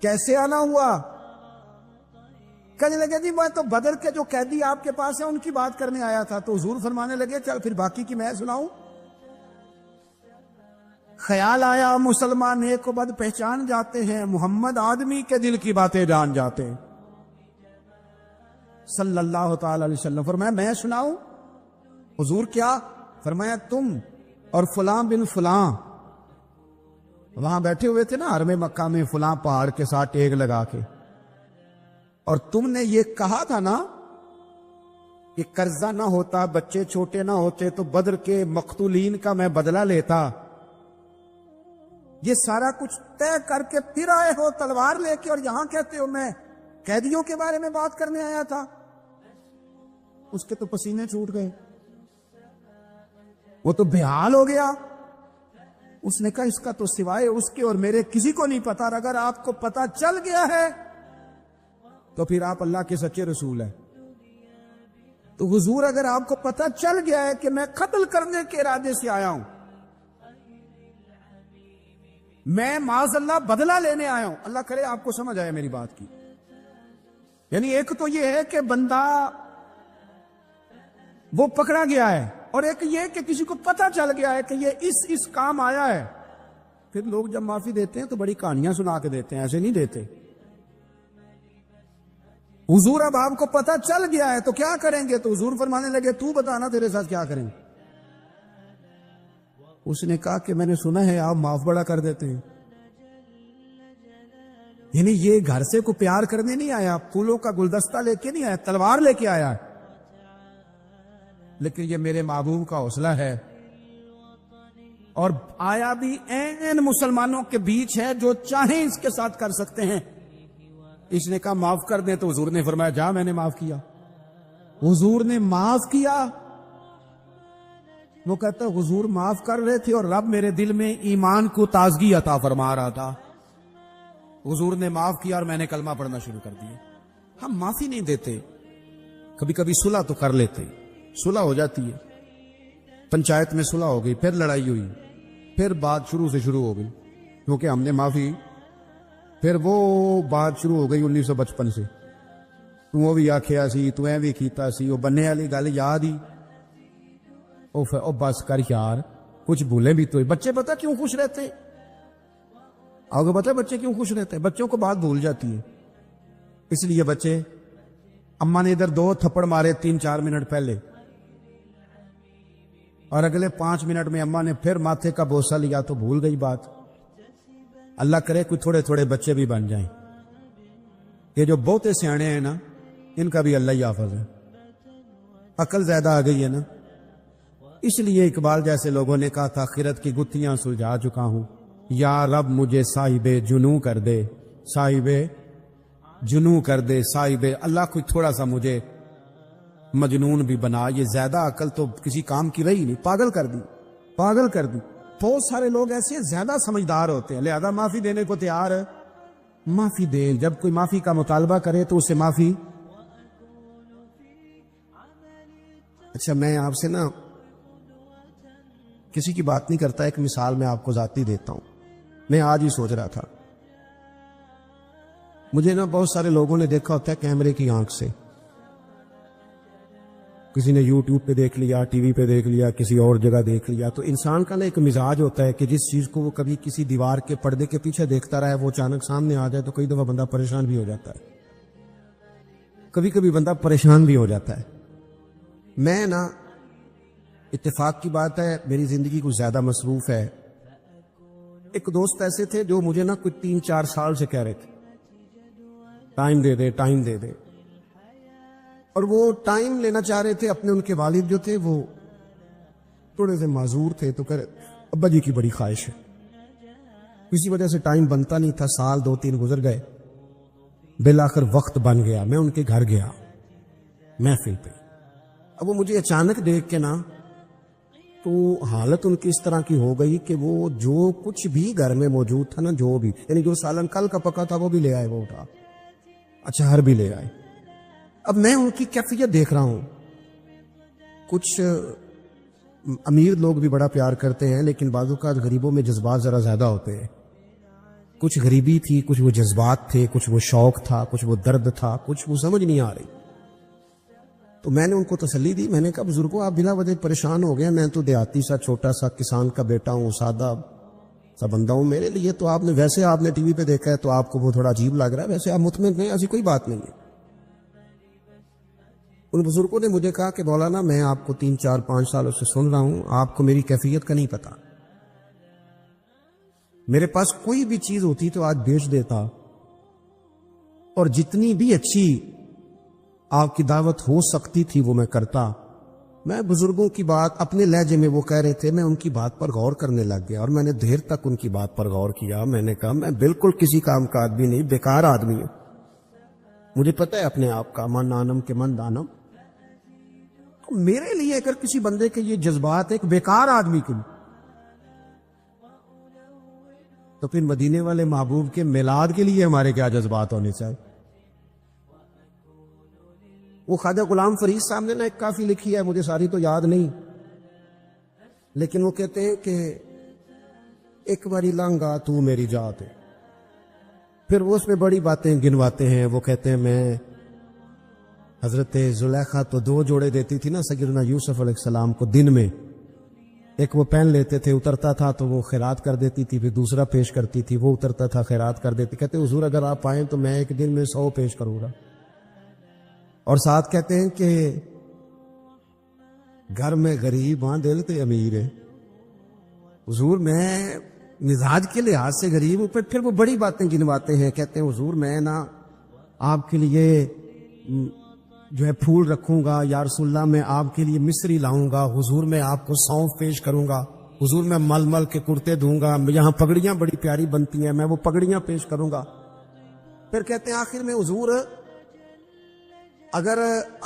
کیسے آنا ہوا؟ کہنے لگے جی میں تو بدر کے جو قیدی آپ کے پاس ہیں ان کی بات کرنے آیا تھا. تو حضور فرمانے لگے چل پھر باقی کی میں سناؤں. خیال آیا مسلمان نیک و بد پہچان جاتے ہیں، محمد آدمی کے دل کی باتیں جان جاتے ہیں صلی اللہ تعالی علیہ وسلم. فرمایا میں سناؤں؟ حضور کیا؟ فرمایا تم اور فلاں بن فلاں وہاں بیٹھے ہوئے تھے نا حرم مکہ میں فلاں پہاڑ کے ساتھ ٹیک لگا کے، اور تم نے یہ کہا تھا نا کہ قرضہ نہ ہوتا، بچے چھوٹے نہ ہوتے تو بدر کے مقتولین کا میں بدلہ لیتا. یہ سارا کچھ طے کر کے پھر آئے ہو تلوار لے کے، اور یہاں کہتے ہو میں قیدیوں کے بارے میں بات کرنے آیا تھا. اس کے تو پسینے چھوٹ گئے، وہ تو بےحال ہو گیا. اس نے کہا اس کا تو سوائے اس کے اور میرے کسی کو نہیں پتا، اور اگر آپ کو پتا چل گیا ہے تو پھر آپ اللہ کے سچے رسول ہیں. تو حضور اگر آپ کو پتا چل گیا ہے کہ میں قتل کرنے کے ارادے سے آیا ہوں، میں معاذ اللہ بدلہ لینے آیا ہوں، اللہ کرے آپ کو سمجھ آئے میری بات کی. یعنی ایک تو یہ ہے کہ بندہ وہ پکڑا گیا ہے، اور ایک یہ کہ کسی کو پتا چل گیا ہے کہ یہ اس کام آیا ہے. پھر لوگ جب معافی دیتے ہیں تو بڑی کہانیاں سنا کے دیتے ہیں، ایسے نہیں دیتے. حضور اب آپ کو پتا چل گیا ہے تو کیا کریں گے؟ تو حضور فرمانے لگے تو بتانا تیرے ساتھ کیا کریں. اس نے کہا کہ میں نے سنا ہے آپ معاف بڑا کر دیتے ہیں. یعنی یہ گھر سے کو پیار کرنے نہیں آیا، پھولوں کا گلدستہ لے کے نہیں آیا، تلوار لے کے آیا ہے. لیکن یہ میرے محبوب کا حوصلہ ہے، اور آیا بھی این مسلمانوں کے بیچ ہے جو چاہیں اس کے ساتھ کر سکتے ہیں. اس نے کہا معاف کر دیں، تو حضور نے فرمایا جا میں نے معاف کیا. حضور نے معاف کیا. وہ کہتا حضور معاف کر رہے تھے اور رب میرے دل میں ایمان کو تازگی عطا فرما رہا تھا. حضور نے معاف کیا اور میں نے کلمہ پڑھنا شروع کر دیا. ہم معافی نہیں دیتے، کبھی کبھی صلح تو کر لیتے، صلح ہو جاتی ہے. پنچایت میں صلح ہو گئی، پھر لڑائی ہوئی، پھر بات شروع سے شروع ہو گئی کیونکہ ہم نے معافی، پھر وہ بات شروع ہو گئی 1955 سے. وہ بھی آخیا سی، تو بھی کیتا سی، وہ بننے والی گل یاد ہی. او بس کر یار، کچھ بھولے بھی تو. بچے پتہ کیوں خوش رہتے؟ آپ کو پتہ ہے بچے کیوں خوش رہتے ہیں؟ بچوں کو بات بھول جاتی ہے. اس لیے بچے، اماں نے ادھر 2 تھپڑ مارے 3-4 منٹ پہلے، اور اگلے 5 منٹ میں اماں نے پھر ماتھے کا بوسہ لیا تو بھول گئی بات. اللہ کرے کوئی تھوڑے تھوڑے بچے بھی بن جائیں. یہ جو بہتے سیانے ہیں نا، ان کا بھی اللہ ہی حافظ ہے. عقل زیادہ آ گئی ہے نا. اس لیے اقبال جیسے لوگوں نے کہا تھا آخرت کی گتھیاں سلجھا چکا ہوں، یا رب مجھے صاحب جنوں کر دے، صاحب جنوں کر دے، صاحب اللہ کوئی تھوڑا سا مجھے مجنون بھی بنا. یہ زیادہ عقل تو کسی کام کی رہی نہیں، پاگل کر دی، پاگل کر دی. بہت سارے لوگ ایسے زیادہ سمجھدار ہوتے ہیں، لہذا معافی دینے کو تیار ہے. معافی دے، جب کوئی معافی کا مطالبہ کرے تو اسے معافی. اچھا میں آپ سے نا کسی کی بات نہیں کرتا. ایک مثال میں آپ کو ذاتی دیتا ہوں. میں آج ہی سوچ رہا تھا, مجھے نا بہت سارے لوگوں نے دیکھا ہوتا ہے کیمرے کی آنکھ سے. کسی نے یوٹیوب پہ دیکھ لیا, ٹی وی پہ دیکھ لیا, کسی اور جگہ دیکھ لیا. تو انسان کا نا ایک مزاج ہوتا ہے کہ جس چیز کو وہ کبھی کسی دیوار کے پردے کے پیچھے دیکھتا رہا ہے, وہ اچانک سامنے آ جائے تو کئی دفعہ بندہ پریشان بھی ہو جاتا ہے. کبھی کبھی بندہ پریشان بھی ہو جاتا ہے. میں نا, اتفاق کی بات ہے, میری زندگی کچھ زیادہ مصروف ہے. ایک دوست ایسے تھے جو مجھے نا کچھ 3-4 سال سے کہہ رہے تھے ٹائم دے دے, ٹائم دے دے. اور وہ ٹائم لینا چاہ رہے تھے. اپنے ان کے والد جو تھے وہ تھوڑے سے معذور تھے, تو کہہ رہے ابا جی کی بڑی خواہش ہے. کسی وجہ سے ٹائم بنتا نہیں تھا. سال 2-3 گزر گئے, بالآخر وقت بن گیا. میں ان کے گھر گیا محفل پہ. اب وہ مجھے اچانک دیکھ کے نا, تو حالت ان کی اس طرح کی ہو گئی کہ وہ جو کچھ بھی گھر میں موجود تھا نا, جو بھی, یعنی جو سالن کل کا پکا تھا وہ بھی لے آئے, وہ اٹھا, اچار بھی لے آئے. اب میں ان کی کیفیت دیکھ رہا ہوں. کچھ امیر لوگ بھی بڑا پیار کرتے ہیں, لیکن بعض اوقات غریبوں میں جذبات ذرا زیادہ ہوتے ہیں. کچھ غریبی تھی, کچھ وہ جذبات تھے, کچھ وہ شوق تھا, کچھ وہ درد تھا, کچھ وہ سمجھ نہیں آ رہی. تو میں نے ان کو تسلی دی. میں نے کہا بزرگوں آپ بلا وجہ پریشان ہو گئے, میں تو دیہاتی سا چھوٹا سا کسان کا بیٹا ہوں, سادہ سا بندہ ہوں. میرے لیے تو آپ نے, ویسے آپ نے ٹی وی پہ دیکھا ہے تو آپ کو وہ تھوڑا عجیب لگ رہا ہے, ویسے آپ مطمئن نہیں, ایسی کوئی بات نہیں ہے. ان بزرگوں نے مجھے کہا کہ مولانا میں آپ کو 3-4-5 سالوں سے سن رہا ہوں, آپ کو میری کیفیت کا نہیں پتا. میرے پاس کوئی بھی چیز ہوتی تو آج بیچ دیتا, اور جتنی بھی اچھی آپ کی دعوت ہو سکتی تھی وہ میں کرتا. میں بزرگوں کی بات اپنے لہجے میں وہ کہہ رہے تھے, میں ان کی بات پر غور کرنے لگ گیا, اور میں نے دیر تک ان کی بات پر غور کیا. میں نے کہا میں بالکل کسی کام کا آدمی نہیں, بیکار آدمی ہوں. مجھے پتہ ہے اپنے آپ کا, من آنم کے من دانم. میرے لیے اگر کسی بندے کے یہ جذبات ایک بیکار آدمی کے لیے, تو پھر مدینے والے محبوب کے میلاد کے لیے ہمارے کیا جذبات ہونے چاہیے. وہ خواجہ غلام فرید صاحب نے نا ایک کافی لکھی ہے, مجھے ساری تو یاد نہیں, لیکن وہ کہتے ہیں کہ ایک باری لانگا تو میری جات ہے. پھر وہ اس میں بڑی باتیں گنواتے ہیں. وہ کہتے ہیں میں حضرت زلیخا تو 2 جوڑے دیتی تھی نا سیدنا یوسف علیہ السلام کو دن میں, ایک وہ پہن لیتے تھے, اترتا تھا تو وہ خیرات کر دیتی تھی, پھر دوسرا پیش کرتی تھی, وہ اترتا تھا خیرات کر دیتی. کہتے حضور اگر آپ آئیں تو میں ایک دن میں 100 پیش کروں گا. اور ساتھ کہتے ہیں کہ گھر میں غریب ہاں دل تے امیر ہے. حضور میں مزاج کے لحاظ سے غریب ہوں. پھر وہ بڑی باتیں گنواتے ہیں. کہتے ہیں حضور میں نا آپ کے لیے جو ہے پھول رکھوں گا, یا رسول اللہ میں آپ کے لیے مصری لاؤں گا, حضور میں آپ کو سونف پیش کروں گا, حضور میں مل مل کے کرتے دوں گا, یہاں پگڑیاں بڑی پیاری بنتی ہیں, میں وہ پگڑیاں پیش کروں گا. پھر کہتے ہیں آخر میں حضور اگر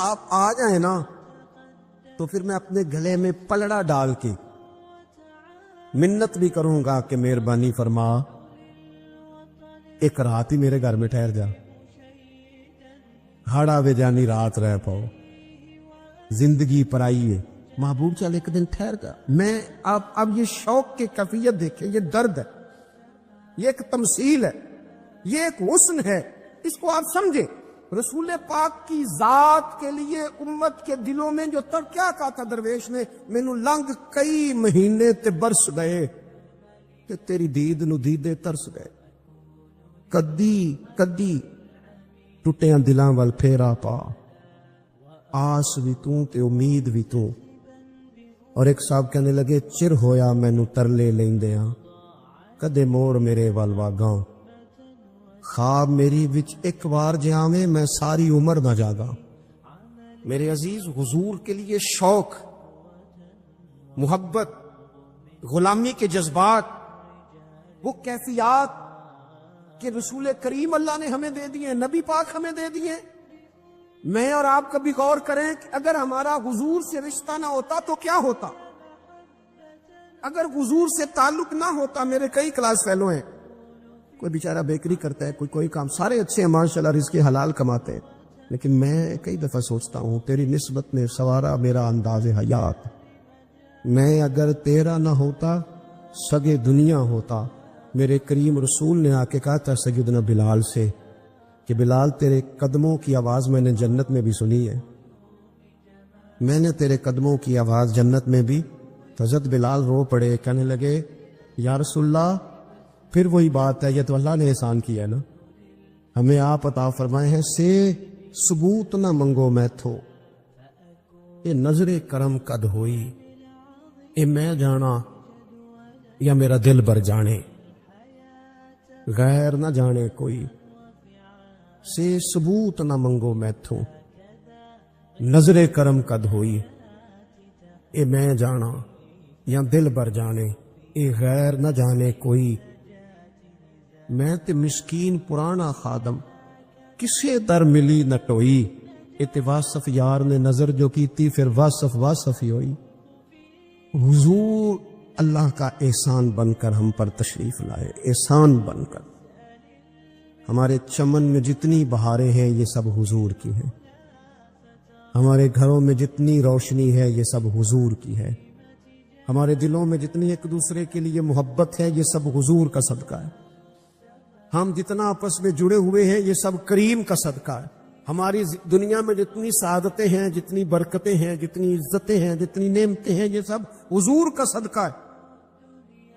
آپ آ جائیں نا تو پھر میں اپنے گلے میں پلڑا ڈال کے منت بھی کروں گا کہ مہربانی فرما ایک رات ہی میرے گھر میں ٹھہر جا, ہاڑا وے جانی رات رہ پاؤ, زندگی پرائی ہے. محبوب چل ایک دن ٹھہر جا. میں اب یہ شوق کی کیفیت دیکھیں, یہ درد ہے, یہ ایک تمثیل ہے, یہ ایک حسن ہے, اس کو آپ سمجھیں. رسول پاک کی ذات کے لیے امت کے دلوں میں جو کیا کہا تھا درویش نے, مینوں لنگ کئی مہینے تے برس گئے تے تیری دید نو دیدے ترس گئے. کدی کدی ٹوٹیاں دلاں وال پھیرا پا, آس بھی تو تے امید بھی تو. اور ایک صاحب کہنے لگے چر ہویا مینوں ترلے لیندیاں, کدے موڑ میرے ول واگاں, خواب میری وچ ایک بار جاویں میں ساری عمر نہ جاگا. میرے عزیز حضور کے لیے شوق, محبت, غلامی کے جذبات, وہ کیفیات کہ رسول کریم اللہ نے ہمیں دے دیے, نبی پاک ہمیں دے دیے. میں اور آپ کبھی غور کریں کہ اگر ہمارا حضور سے رشتہ نہ ہوتا تو کیا ہوتا, اگر حضور سے تعلق نہ ہوتا. میرے کئی کلاس فیلو ہیں, کوئی بیچارہ بیکری کرتا ہے, کوئی کام, سارے اچھے ہیں ماشاءاللہ, رزق حلال کماتے ہیں, لیکن میں کئی دفعہ سوچتا ہوں تیری نسبت نے سوارا میرا انداز حیات. میں اگر تیرا نہ ہوتا سگے دنیا ہوتا. میرے کریم رسول نے آ کے کہا تھا سیدنا بلال سے کہ بلال تیرے قدموں کی آواز میں نے جنت میں بھی سنی ہے. میں نے تیرے قدموں کی آواز جنت میں بھی. حضرت بلال رو پڑے, کہنے لگے یا رسول اللہ پھر وہی بات ہے, یہ تو اللہ نے احسان کیا ہے نا, ہمیں آپ عطا فرمائے ہیں سے ثبوت نہ منگو میں تھو, یہ نظر کرم قد ہوئی, اے میں جانا یا میرا دل بر جانے, غیر نہ جانے کوئی, سے ثبوت نہ منگو میں تھو, نظر کرم قد ہوئی, اے میں جانا یا دل بر جانے, اے غیر نہ جانے کوئی. میں تے مسکین پرانا خادم کسے در ملی نہ ٹوئی, اے واصف یار نے نظر جو کی تھی پھر واصف ہی ہوئی. حضور اللہ کا احسان بن کر ہم پر تشریف لائے, احسان بن کر. ہمارے چمن میں جتنی بہاریں ہیں یہ سب حضور کی ہیں, ہمارے گھروں میں جتنی روشنی ہے یہ سب حضور کی ہے, ہمارے دلوں میں جتنی ایک دوسرے کے لیے محبت ہے یہ سب حضور کا صدقہ ہے, ہم جتنا آپس میں جڑے ہوئے ہیں یہ سب کریم کا صدقہ ہے. ہماری دنیا میں جتنی سعادتیں ہیں, جتنی برکتیں ہیں, جتنی عزتیں ہیں, جتنی نعمتیں ہیں, یہ سب حضور کا صدقہ ہے,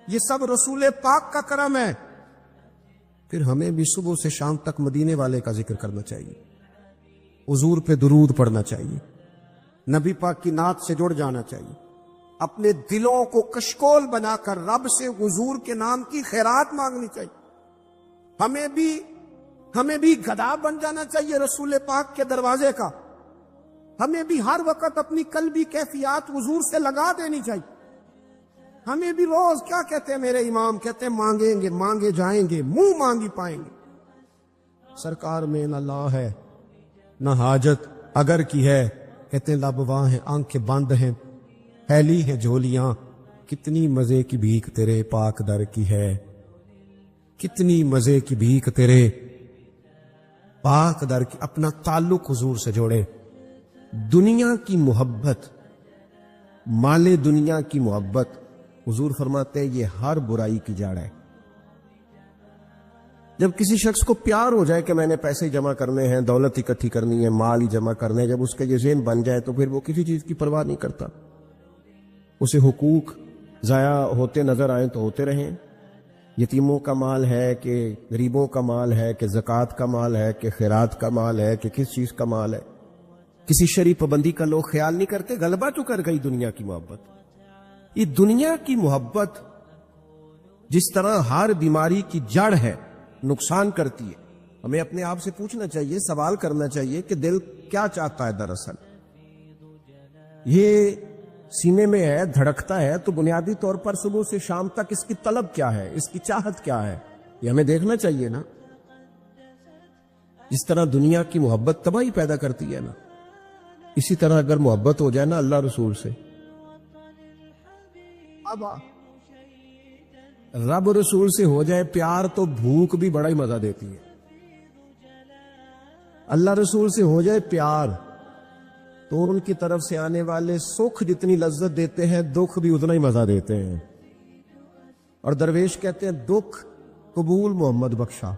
یہ سب رسول پاک کا کرم ہے. پھر ہمیں بھی صبح سے شام تک مدینے والے کا ذکر کرنا چاہیے, حضور پہ درود پڑھنا چاہیے, نبی پاک کی نعت سے جڑ جانا چاہیے, اپنے دلوں کو کشکول بنا کر رب سے حضور کے نام کی خیرات مانگنی چاہیے. ہمیں بھی گدا بن جانا چاہیے رسول پاک کے دروازے کا, ہمیں بھی ہر وقت اپنی قلبی کیفیات حضور سے لگا دینی چاہیے. ہمیں بھی روز کیا کہتے ہیں میرے امام, کہتے ہیں مانگیں گے مانگے جائیں گے, منہ مانگی پائیں گے. سرکار میں نہ لا ہے نہ حاجت اگر کی ہے, کہتے ہیں لب واں ہیں آنکھیں بند ہیں, پھیلی ہے جھولیاں, کتنی مزے کی بھیک تیرے پاک در کی ہے, کتنی مزے کی بھیک تیرے پاک در کی. اپنا تعلق حضور سے جوڑے. دنیا کی محبت, مال دنیا کی محبت, حضور فرماتے ہیں یہ ہر برائی کی جڑ ہے. جب کسی شخص کو پیار ہو جائے کہ میں نے پیسے جمع کرنے ہیں, دولت اکٹھی کرنی ہے, مال ہی جمع کرنے ہیں, جب اس کا یہ ذہن بن جائے تو پھر وہ کسی چیز کی پرواہ نہیں کرتا. اسے حقوق ضائع ہوتے نظر آئیں تو ہوتے رہیں, یتیموں کا مال ہے کہ غریبوں کا مال ہے کہ زکوٰۃ کا مال ہے کہ خیرات کا مال ہے کہ کس چیز کا مال ہے, کسی شرعی پابندی کا لوگ خیال نہیں کرتے. غلبہ تو کر گئی دنیا کی محبت. یہ دنیا کی محبت جس طرح ہر بیماری کی جڑ ہے, نقصان کرتی ہے. ہمیں اپنے آپ سے پوچھنا چاہیے, سوال کرنا چاہیے کہ دل کیا چاہتا ہے دراصل. یہ سینے میں ہے, دھڑکتا ہے, تو بنیادی طور پر صبح سے شام تک اس کی طلب کیا ہے, اس کی چاہت کیا ہے, یہ ہمیں دیکھنا چاہیے نا. جس طرح دنیا کی محبت تباہی پیدا کرتی ہے نا, اسی طرح اگر محبت ہو جائے نا اللہ رسول سے, اب رب رسول سے ہو جائے پیار تو بھوک بھی بڑا ہی مزہ دیتی ہے. اللہ رسول سے ہو جائے پیار تو ان کی طرف سے آنے والے سکھ جتنی لذت دیتے ہیں, دکھ بھی اتنا ہی مزہ دیتے ہیں. اور درویش کہتے ہیں دکھ قبول محمد بخشا,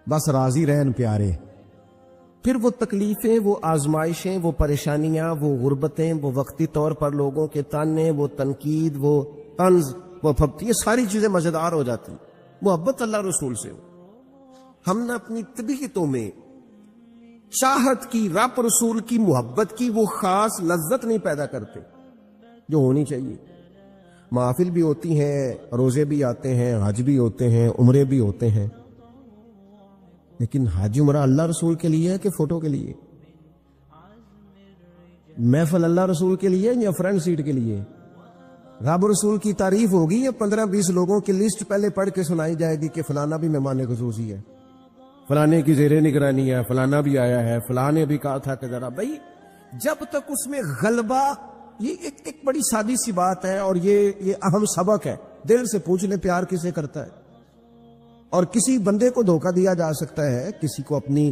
بس راضی رہن پیارے. پھر وہ تکلیفیں, وہ آزمائشیں, وہ پریشانیاں, وہ غربتیں, وہ وقتی طور پر لوگوں کے تانے, وہ تنقید, وہ طنز, وہ پھپتی, یہ ساری چیزیں مزیدار ہو جاتی. محبت اللہ رسول سے ہو. ہم نے اپنی طبیعتوں میں چاہت کی, رب رسول کی محبت کی وہ خاص لذت نہیں پیدا کرتے جو ہونی چاہیے. محافل بھی ہوتی ہیں, روزے بھی آتے ہیں, حج بھی ہوتے ہیں, عمرے بھی ہوتے ہیں, لیکن حج عمرہ اللہ رسول کے لیے ہے کہ فوٹو کے لیے؟ محفل اللہ رسول کے لیے یا فرنٹ سیٹ کے لیے؟ رب رسول کی تعریف ہوگی یا 15-20 لوگوں کی لسٹ پہلے پڑھ کے سنائی جائے گی کہ فلانا بھی مہمان خصوصی ہے, فلانے کی زیر نگرانی ہے, فلانا بھی آیا ہے, فلانے بھی کہا تھا کہ ذرا بھائی. جب تک اس میں غلبہ, یہ ایک بڑی سادی سی بات ہے اور یہ اہم سبق ہے. دل سے پوچھ لے پیار کسے کرتا ہے. اور کسی بندے کو دھوکہ دیا جا سکتا ہے, کسی کو اپنی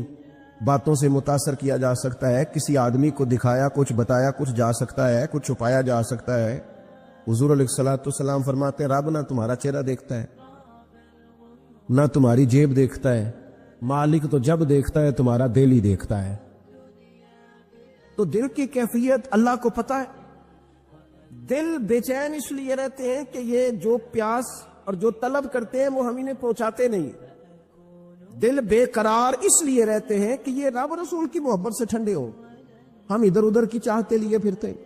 باتوں سے متاثر کیا جا سکتا ہے, کسی آدمی کو دکھایا کچھ, بتایا کچھ جا سکتا ہے, کچھ چھپایا جا سکتا ہے, حضور علیہ الصلوۃ والسلام فرماتے ہیں رب نہ تمہارا چہرہ دیکھتا ہے نہ تمہاری جیب دیکھتا ہے، مالک تو جب دیکھتا ہے تمہارا دل ہی دیکھتا ہے۔ تو دل کی کیفیت اللہ کو پتہ ہے۔ دل بے چین اس لیے رہتے ہیں کہ یہ جو پیاس اور جو طلب کرتے ہیں وہ ہم انہیں پہنچاتے نہیں۔ دل بے قرار اس لیے رہتے ہیں کہ یہ رب رسول کی محبت سے ٹھنڈے ہوں، ہم ادھر ادھر کی چاہتے لیے پھرتے ہیں۔